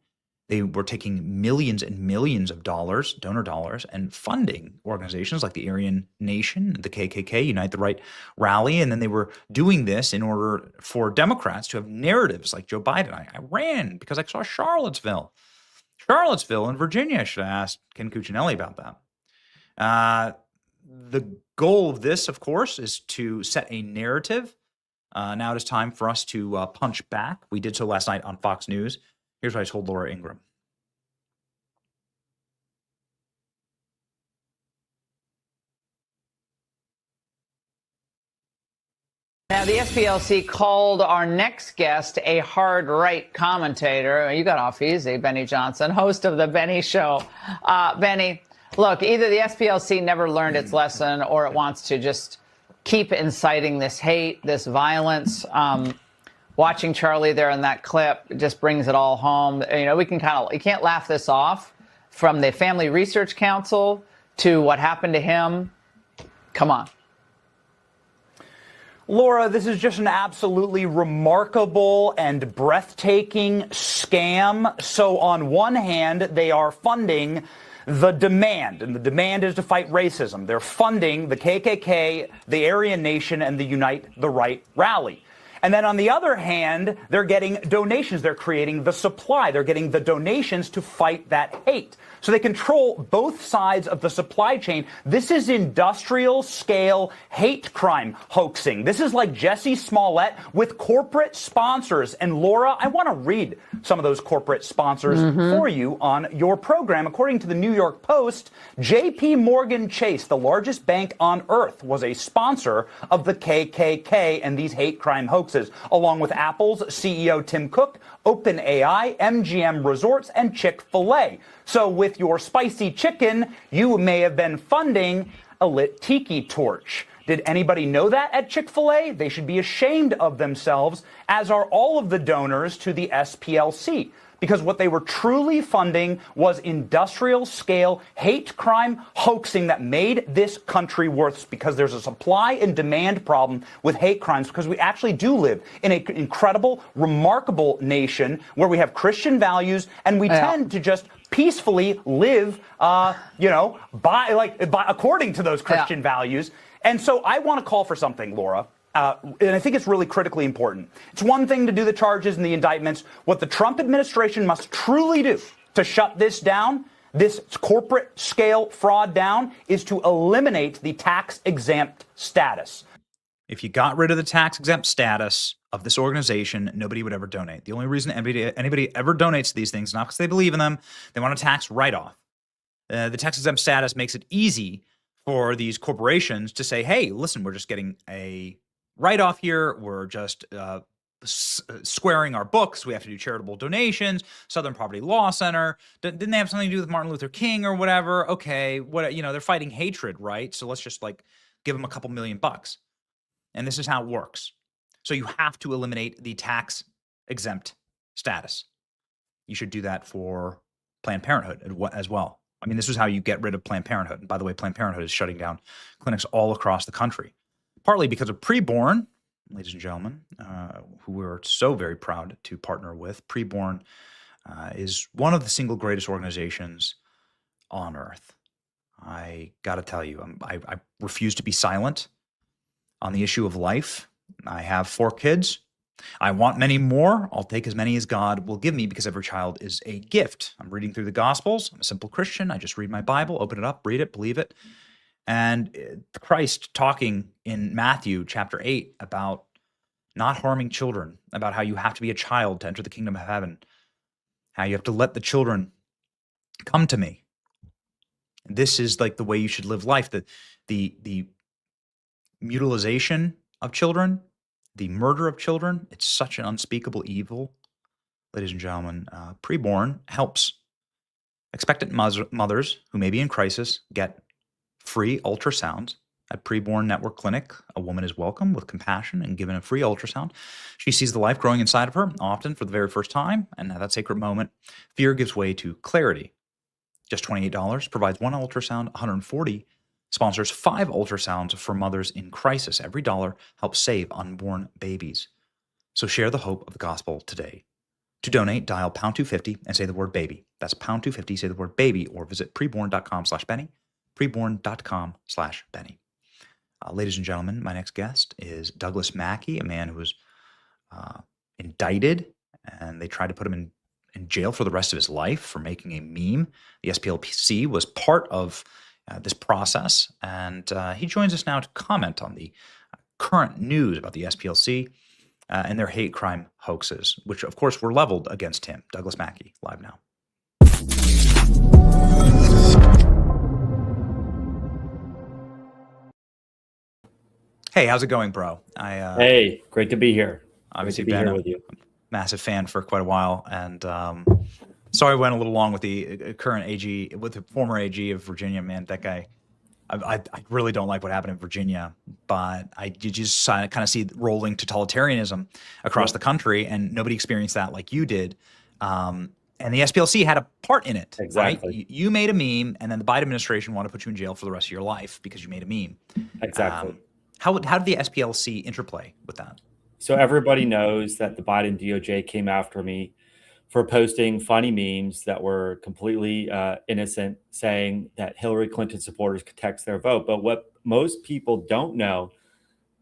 They were taking millions and millions of dollars, donor dollars, and funding organizations like the Aryan Nation, the KKK, Unite the Right Rally, and then they were doing this in order for Democrats to have narratives like Joe Biden. I ran because I saw Charlottesville in Virginia. I should have asked Ken Cuccinelli about that. The goal of this, of course, is to set a narrative. Now it is time for us to punch back. We did so last night on Fox News. Here's what I told Laura Ingraham. Now, the SPLC called our next guest a hard right commentator. You got off easy, Benny Johnson, host of The Benny Show. Benny, look, either the SPLC never learned its lesson or it wants to just keep inciting this hate, this violence. Watching Charlie there in that clip just brings it all home. We can you can't laugh this off, from the Family Research Council to what happened to him. Come on. Laura, this is just an absolutely remarkable and breathtaking scam. So on one hand, they are funding the demand, and the demand is to fight racism. They're funding the KKK, the Aryan Nation, and the Unite the Right rally. And then on the other hand, they're getting donations. They're creating the supply. They're getting the donations to fight that hate. So they control both sides of the supply chain. This is industrial scale hate crime hoaxing. This is like Jussie Smollett with corporate sponsors. And Laura, I want to read some of those corporate sponsors for you on your program. According to the New York Post, J.P. Morgan Chase, the largest bank on earth, was a sponsor of the KKK and these hate crime hoaxes, along with Apple's CEO Tim Cook, OpenAI, MGM Resorts, and Chick-fil-A. So with your spicy chicken, you may have been funding a lit tiki torch. Did anybody know that at Chick-fil-A? They should be ashamed of themselves, as are all of the donors to the SPLC. Because what they were truly funding was industrial scale hate crime hoaxing that made this country worse, because there's a supply and demand problem with hate crimes, because we actually do live in an incredible, remarkable nation where we have Christian values, and we tend to just peacefully live, according to those Christian values. And so I want to call for something, Laura. And I think it's really critically important. It's one thing to do the charges and the indictments. What the Trump administration must truly do to shut this down, this corporate scale fraud down, is to eliminate the tax exempt status. If you got rid of the tax exempt status of this organization, nobody would ever donate. The only reason anybody ever donates to these things is not because they believe in them. They want a tax write-off. The tax exempt status makes it easy for these corporations to say, hey, listen, we're just getting a write-off here. We're just squaring our books. We have to do charitable donations. Southern Poverty Law Center. Didn't they have something to do with Martin Luther King or whatever? Okay, they're fighting hatred, right? So let's just give them a couple $1 million. And this is how it works. So you have to eliminate the tax exempt status. You should do that for Planned Parenthood as well. I mean, this is how you get rid of Planned Parenthood. And by the way, Planned Parenthood is shutting down clinics all across the country, partly because of Preborn, ladies and gentlemen, who we're so very proud to partner with. Preborn is one of the single greatest organizations on earth. I got to tell you, I refuse to be silent on the issue of life. I have 4 kids. I want many more. I'll take as many as God will give me, because every child is a gift. I'm reading through the Gospels. I'm a simple Christian. I just read my Bible, open it up, read it, believe it. And Christ talking in Matthew chapter 8 about not harming children, about how you have to be a child to enter the kingdom of heaven, how you have to let the children come to me. This is the way you should live life. The mutilization of children, the murder of children, it's such an unspeakable evil. Ladies and gentlemen, Preborn helps expectant mothers who may be in crisis get free ultrasounds at Preborn Network Clinic. A woman is welcome with compassion and given a free ultrasound. She sees the life growing inside of her, often for the very first time, and at that sacred moment, fear gives way to clarity. Just $28 provides 1 ultrasound, $140 sponsors 5 ultrasounds for mothers in crisis. Every dollar helps save unborn babies. So share the hope of the gospel today. To donate, dial pound 250 and say the word baby. That's pound 250, say the word baby, or visit preborn.com/Benny. Preborn.com/Benny. Ladies and gentlemen, my next guest is Douglas Mackey, a man who was indicted, and they tried to put him in jail for the rest of his life for making a meme. The SPLC was part of this process, and he joins us now to comment on the current news about the SPLC and their hate crime hoaxes, which of course were leveled against him. Douglas Mackey, live now. Hey, how's it going, bro? Hey, great to be here. Obviously, been here with you. Massive fan for quite a while, and sorry I went a little long with the current AG, with the former AG of Virginia. Man, that guy, I really don't like what happened in Virginia, but you just kind of see rolling totalitarianism across the country, and nobody experienced that like you did. And the SPLC had a part in it. Exactly. Right? You made a meme, and then the Biden administration wanted to put you in jail for the rest of your life because you made a meme. Exactly. How did the SPLC interplay with that? So everybody knows that the Biden DOJ came after me for posting funny memes that were completely innocent, saying that Hillary Clinton supporters could text their vote. But what most people don't know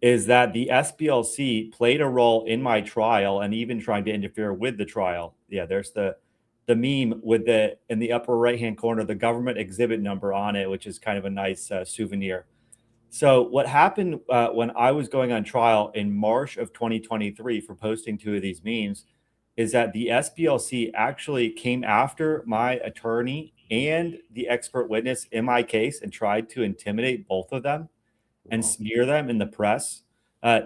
is that the SPLC played a role in my trial and even trying to interfere with the trial. Yeah, there's the meme with in the upper right-hand corner, the government exhibit number on it, which is kind of a nice souvenir. So what happened when I was going on trial in March of 2023 for posting 2 of these memes is that the SPLC actually came after my attorney and the expert witness in my case and tried to intimidate both of them and smear them in the press.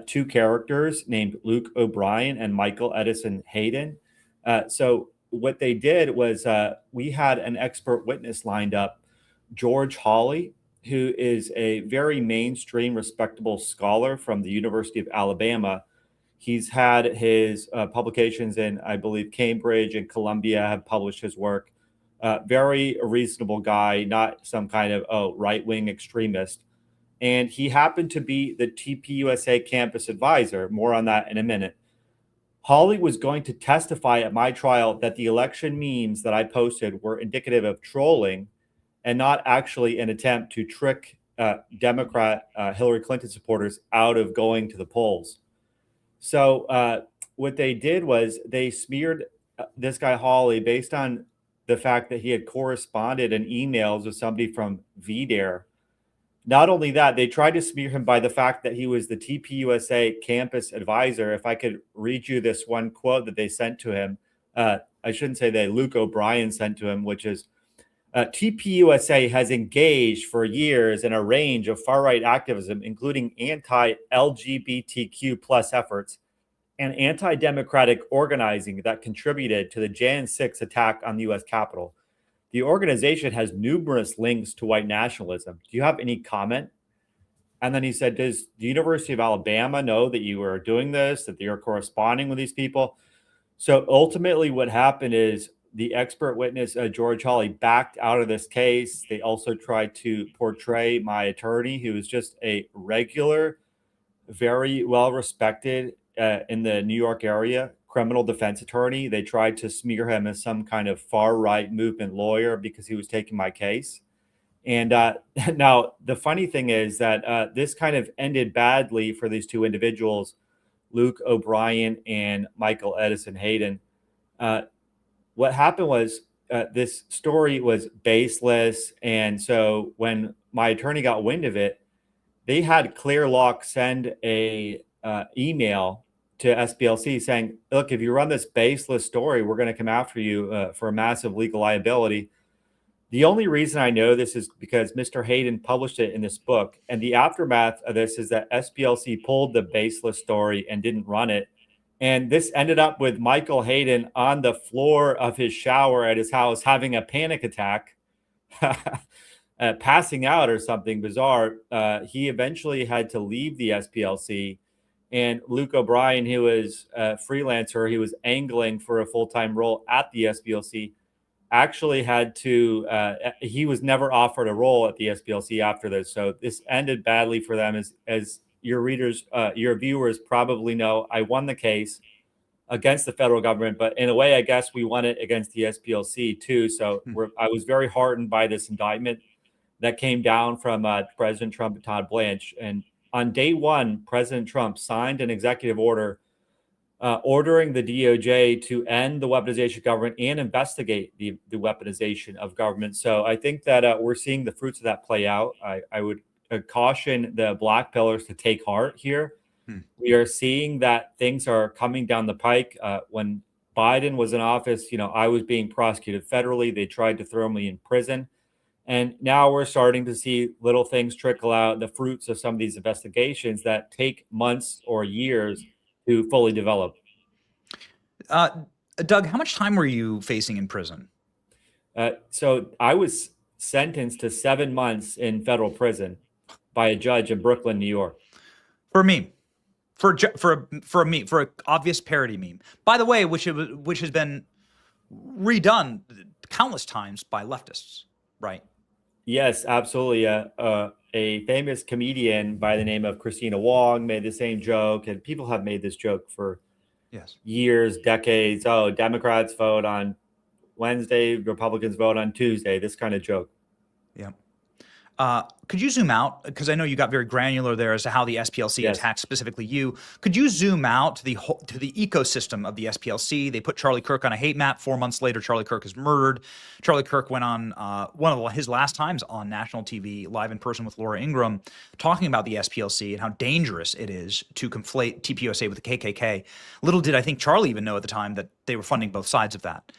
2 characters named Luke O'Brien and Michael Edison Hayden. So what they did was we had an expert witness lined up, George Hawley, who is a very mainstream, respectable scholar from the University of Alabama. He's had his publications in, I believe, Cambridge and Columbia have published his work. Very reasonable guy, not some kind of right-wing extremist. And he happened to be the TPUSA campus advisor. More on that in a minute. Hawley was going to testify at my trial that the election memes that I posted were indicative of trolling and not actually an attempt to trick Democrat Hillary Clinton supporters out of going to the polls. So what they did was they smeared this guy Hawley based on the fact that he had corresponded in emails with somebody from VDARE. Not only that, they tried to smear him by the fact that he was the TPUSA campus advisor. If I could read you this one quote that they sent to him, I shouldn't say they, Luke O'Brien sent to him, which is, TPUSA has engaged for years in a range of far-right activism, including anti-LGBTQ plus efforts and anti-democratic organizing that contributed to the Jan 6 attack on the U.S. Capitol. The organization has numerous links to white nationalism. Do you have any comment? And then he said, does the University of Alabama know that you are doing this, that you're corresponding with these people? So ultimately what happened is the expert witness, George Hawley, backed out of this case. They also tried to portray my attorney, who was just a regular, very well-respected in the New York area criminal defense attorney. They tried to smear him as some kind of far-right movement lawyer because he was taking my case. And now the funny thing is that this kind of ended badly for these 2 individuals, Luke O'Brien and Michael Edison Hayden. What happened was this story was baseless. And so when my attorney got wind of it, they had Clearlock send a email to SPLC saying, look, if you run this baseless story, we're going to come after you for massive legal liability. The only reason I know this is because Mr. Hayden published it in this book. And the aftermath of this is that SPLC pulled the baseless story and didn't run it. And this ended up with Michael Hayden on the floor of his shower at his house having a panic attack, passing out or something bizarre. He eventually had to leave the SPLC. And Luke O'Brien, who was a freelancer, he was angling for a full-time role at the SPLC, actually had to, he was never offered a role at the SPLC after this. So this ended badly for them. As your readers, your viewers probably know, I won the case against the federal government, but in a way, I guess we won it against the SPLC too. So I was very heartened by this indictment that came down from President Trump and Todd Blanche. And on day 1, President Trump signed an executive order ordering the DOJ to end the weaponization of government and investigate the weaponization of government. So I think that we're seeing the fruits of that play out. I would caution the black pillars to take heart here. We are seeing that things are coming down the pike. When Biden was in office, I was being prosecuted federally. They tried to throw me in prison. And now we're starting to see little things trickle out, the fruits of some of these investigations that take months or years to fully develop. Doug, how much time were you facing in prison? So I was sentenced to 7 months in federal prison by a judge in Brooklyn, New York. For a meme. For a meme, for an obvious parody meme. By the way, which has been redone countless times by leftists, right? Yes, absolutely. A famous comedian by the name of Christina Wong made the same joke, and people have made this joke for years, decades. Oh, Democrats vote on Wednesday, Republicans vote on Tuesday. This kind of joke. Yeah. Could you zoom out? Because I know you got very granular there as to how the SPLC attacked specifically you. Could you zoom out to the ecosystem of the SPLC? They put Charlie Kirk on a hate map. 4 months later, Charlie Kirk is murdered. Charlie Kirk went on one of his last times on national TV, live in person with Laura Ingraham, talking about the SPLC and how dangerous it is to conflate TPUSA with the KKK. Little did I think Charlie even know at the time that they were funding both sides of that.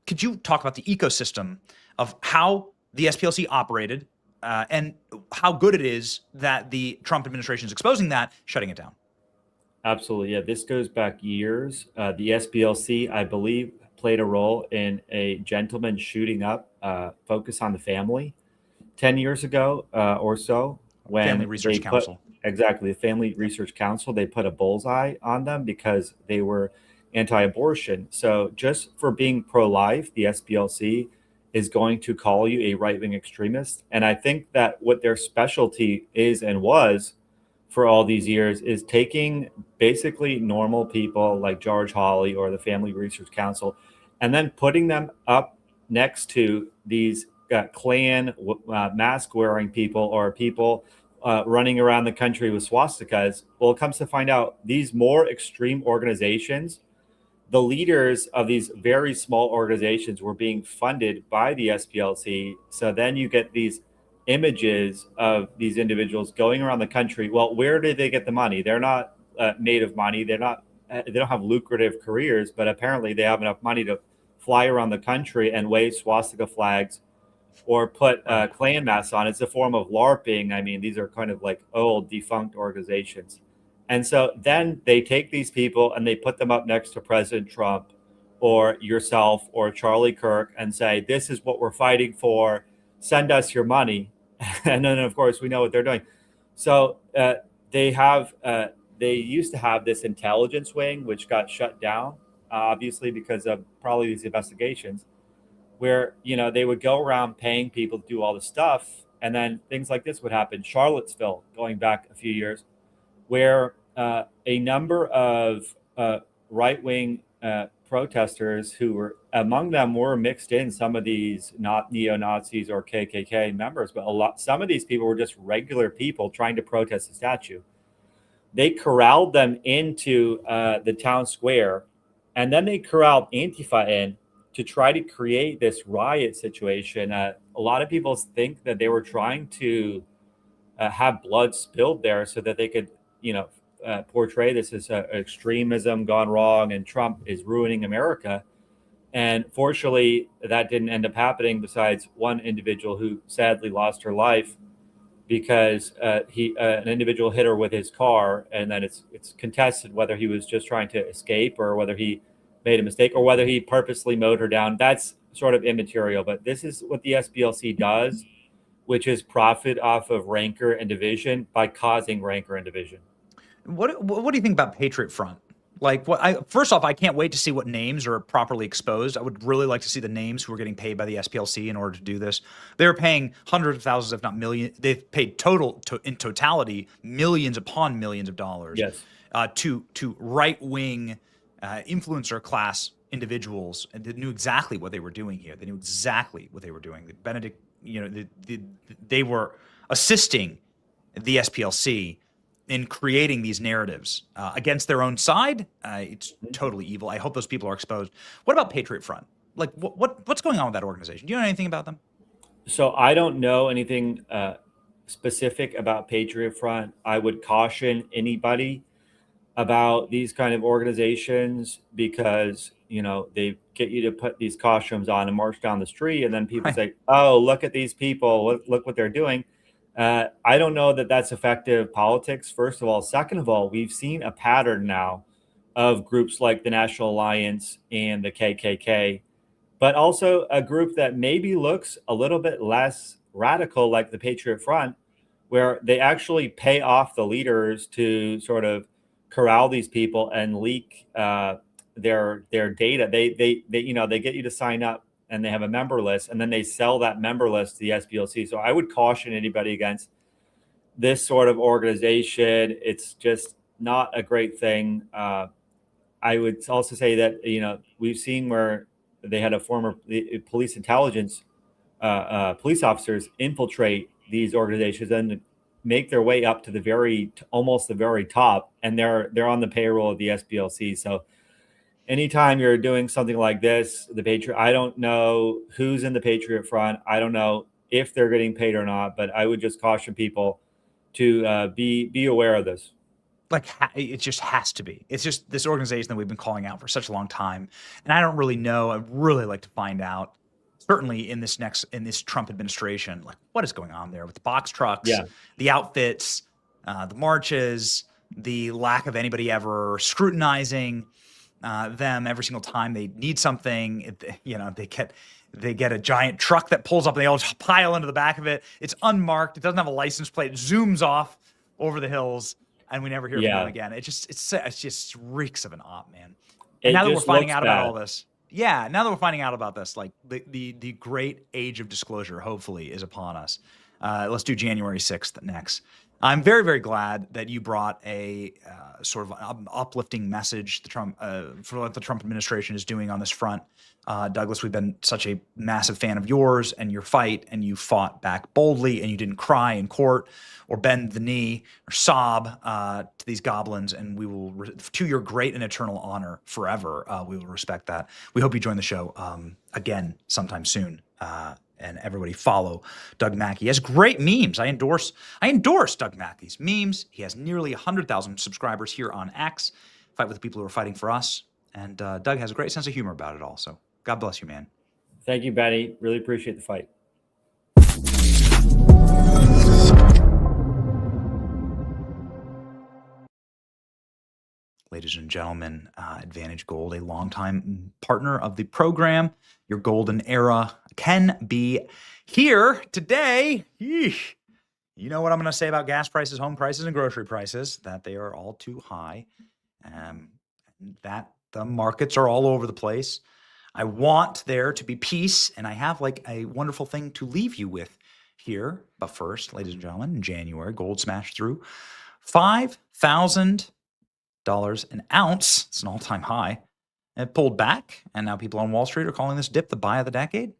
Could you talk about the ecosystem of how the SPLC operated, and how good it is that the Trump administration is exposing that, shutting it down? Absolutely. Yeah, this goes back years. The SPLC, I believe, played a role in a gentleman shooting up Focus on the Family 10 years ago or so. When Family Research Council. Exactly, the Family Research Council, they put a bullseye on them because they were anti-abortion. So just for being pro-life, the SPLC is going to call you a right-wing extremist. And I think that what their specialty is and was for all these years is taking basically normal people like George Hawley or the Family Research Council and then putting them up next to these Klan mask-wearing people or people running around the country with swastikas. Well, it comes to find out these more extreme organizations, the leaders of these very small organizations were being funded by the SPLC. So then you get these images of these individuals going around the country. Well, where did they get the money? They're not made of money. They don't have lucrative careers, but apparently they have enough money to fly around the country and wave swastika flags or put Klan masks on. It's a form of LARPing. I mean, these are kind of like old defunct organizations. And so then they take these people and they put them up next to President Trump or yourself or Charlie Kirk and say, this is what we're fighting for. Send us your money. And then, of course, we know what they're doing. So they used to have this intelligence wing, which got shut down, obviously, because of probably these investigations, where, they would go around paying people to do all this stuff. And then things like this would happen. Charlottesville, going back a few years, where a number of right-wing protesters who were among them were mixed in some of these not neo-Nazis or KKK members, but some of these people were just regular people trying to protest the statue. They corralled them into the town square, and then they corralled Antifa in to try to create this riot situation. A lot of people think that they were trying to have blood spilled there so that they could portray this as extremism gone wrong and Trump is ruining America. And fortunately, that didn't end up happening, besides one individual who sadly lost her life because an individual hit her with his car. And then it's contested whether he was just trying to escape or whether he made a mistake or whether he purposely mowed her down. That's sort of immaterial. But this is what the SPLC does, which is profit off of rancor and division by causing rancor and division. What do you think about Patriot Front? Like, first off, I can't wait to see what names are properly exposed. I would really like to see the names who are getting paid by the SPLC in order to do this. They're paying hundreds of thousands, if not millions. They've paid in totality millions upon millions of dollars. Yes. To right-wing influencer class individuals, and they knew exactly what they were doing here. They knew exactly what they were doing. Benedict, they were assisting the SPLC in creating these narratives against their own side. It's totally evil. I hope those people are exposed. What about Patriot Front? Like, what's going on with that organization? Do you know anything about them? So I don't know anything specific about Patriot Front. I would caution anybody about these kind of organizations because, they get you to put these costumes on and march down the street. And then people say, oh, look at these people. Look what they're doing. I don't know that that's effective politics, first of all. Second of all, we've seen a pattern now of groups like the National Alliance and the KKK, but also a group that maybe looks a little bit less radical like the Patriot Front, where they actually pay off the leaders to sort of corral these people and leak their data. They get you to sign up and they have a member list, and then they sell that member list to the SPLC. So I would caution anybody against this sort of organization. It's just not a great thing. I would also say that, we've seen where they had a former police intelligence police officers infiltrate these organizations and make their way up to the almost the very top, and they're on the payroll of the SPLC. So anytime you're doing something like this, the Patriot, I don't know who's in the Patriot Front. I don't know if they're getting paid or not, but I would just caution people to be aware of this. Like, it just has to be. It's just this organization that we've been calling out for such a long time, and I don't really know. I'd really like to find out, certainly in this Trump administration, like what is going on there with the box trucks, the outfits, the marches, the lack of anybody ever scrutinizing them every single time they need something. They get a giant truck that pulls up and they all just pile into the back of it. It's unmarked. It doesn't have a license plate. It zooms off over the hills, and we never hear from them again. It just reeks of an op, man. And now that we're finding out about all this, now that we're finding out about this, like the great age of disclosure, hopefully, is upon us. Let's do January 6th next. I'm very, very glad that you brought a sort of uplifting message for what the Trump administration is doing on this front. Douglas, we've been such a massive fan of yours and your fight, and you fought back boldly, and you didn't cry in court or bend the knee or sob to these goblins, and we will, to your great and eternal honor forever, we will respect that. We hope you join the show again sometime soon. And everybody follow Doug Mackey. He has great memes. I endorse Doug Mackey's memes. He has nearly 100,000 subscribers here on X. Fight with the people who are fighting for us. And Doug has a great sense of humor about it all. So God bless you, man. Thank you, Benny. Really appreciate the fight. Ladies and gentlemen, Advantage Gold, a longtime partner of the program. Your golden era can be here today. Yeesh. You know what I'm going to say about gas prices, home prices, and grocery prices, that they are all too high, that the markets are all over the place. I want there to be peace, and I have like a wonderful thing to leave you with here. But first, ladies and gentlemen, in January, gold smashed through $5,000 an ounce. It's an all-time high. It pulled back, and now people on Wall Street are calling this dip the buy of the decade.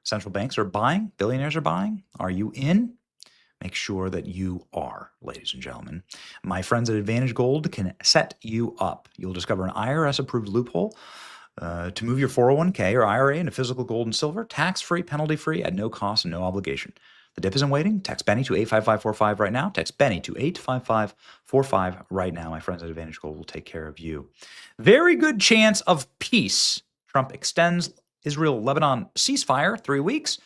Central banks are buying. Billionaires are buying. Are you in? Make sure that you are, ladies and gentlemen. My friends at Advantage Gold can set you up. You'll discover an IRS-approved loophole to move your 401k or IRA into physical gold and silver, tax-free, penalty-free, at no cost and no obligation. The dip isn't waiting. Text Benny to 85545 right now. Text Benny to 85545 right now. My friends at Advantage Gold will take care of you. Very good chance of peace. Trump extends Israel-Lebanon ceasefire 3 weeks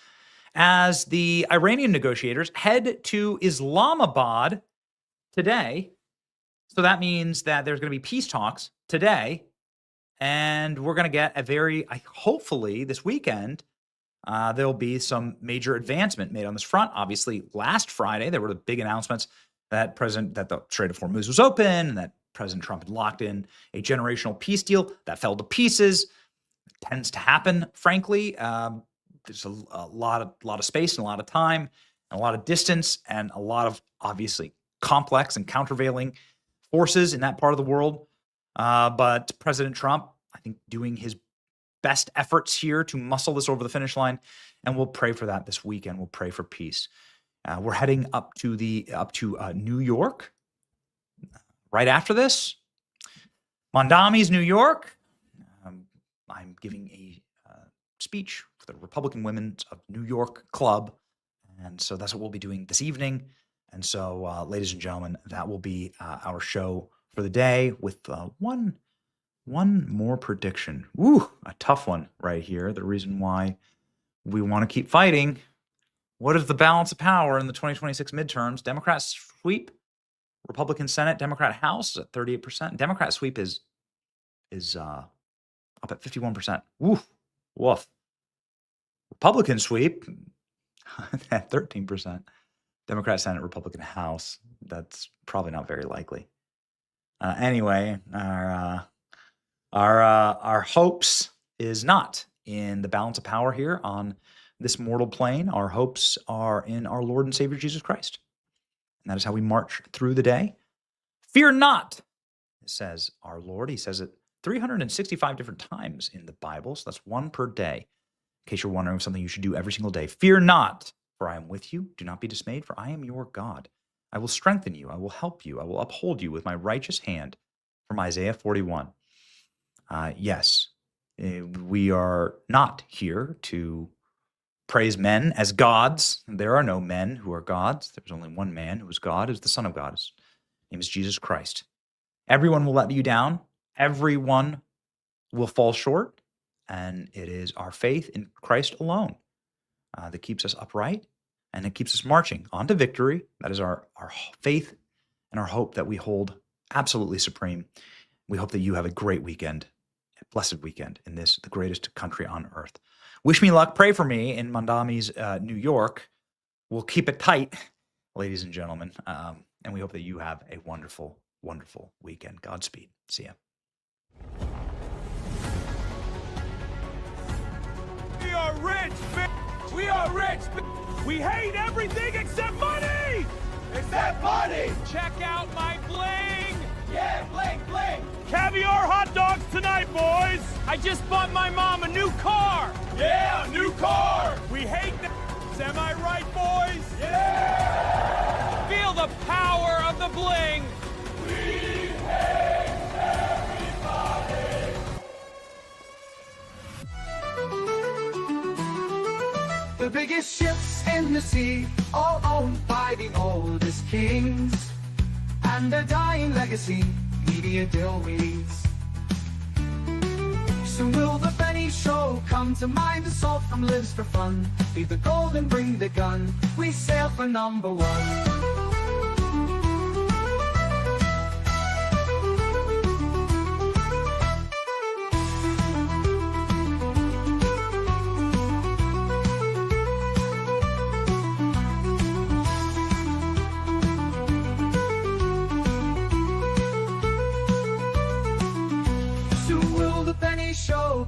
as the Iranian negotiators head to Islamabad today. So that means that there's going to be peace talks today, and we're going to get hopefully this weekend, there'll be some major advancement made on this front. Obviously, last Friday, there were the big announcements that the Strait of Hormuz was open and that President Trump had locked in a generational peace deal. That fell to pieces. It tends to happen, frankly. There's a lot of space and a lot of time and a lot of distance and a lot of, obviously, complex and countervailing forces in that part of the world. But President Trump, I think, doing his best efforts here to muscle this over the finish line, and we'll pray for that this weekend. We'll pray for peace. We're heading up to New York right after this. Mondami's New York. I'm giving a speech for the Republican Women's of New York Club, and so that's what we'll be doing this evening. And so, ladies and gentlemen, that will be our show for the day with one more prediction. Ooh, a tough one right here. The reason why we want to keep fighting. What is the balance of power in the 2026 midterms? Democrats sweep, Republican Senate, Democrat House at 38%. Democrat sweep is up at 51%. Woof. Republican sweep at 13%. Democrat Senate, Republican House. That's probably not very likely. Anyway, our hopes is not in the balance of power here on this mortal plane. Our hopes are in our Lord and Savior Jesus Christ. And that is how we march through the day. Fear not, says our Lord. He says it 365 different times in the Bible. So that's one per day. In case you're wondering something you should do every single day. Fear not, For I am with you. Do not be dismayed, for I am your God. I will strengthen you. I will help you. I will uphold you with my righteous hand. From Isaiah 41. Yes, we are not here to praise men as gods. There are no men who are gods. There's only one man who is God, is the Son of God. His name is Jesus Christ. Everyone will let you down. Everyone will fall short. And it is our faith in Christ alone that keeps us upright, and it keeps us marching on to victory. That is our faith and our hope that we hold absolutely supreme. We hope that you have a great weekend, a blessed weekend in this, the greatest country on earth. Wish me luck. Pray for me in Mondami's New York. We'll keep it tight, ladies and gentlemen. And we hope that you have a wonderful, wonderful weekend. Godspeed. See ya. We are rich, we are rich. We hate everything except money. Except money. Check out my bling. Yeah, bling, bling. Caviar hot dogs tonight, boys. I just bought my mom a new car. Yeah, a new car. We hate that. Am I right, boys? Yeah. Feel the power of the bling. We hate everybody. The biggest ships in the sea, all owned by the oldest kings, and a dying legacy, media deal weeds. Soon will the Benny Show come to mind. The salt from lives for fun. Leave the gold and bring the gun. We sail for number one.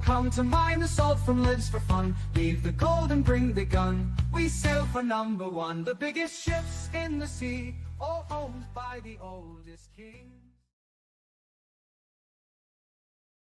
Come to mind, the salt from lives for fun. Leave the gold and bring the gun. We sail for number one. The biggest ships in the sea, all owned by the oldest king.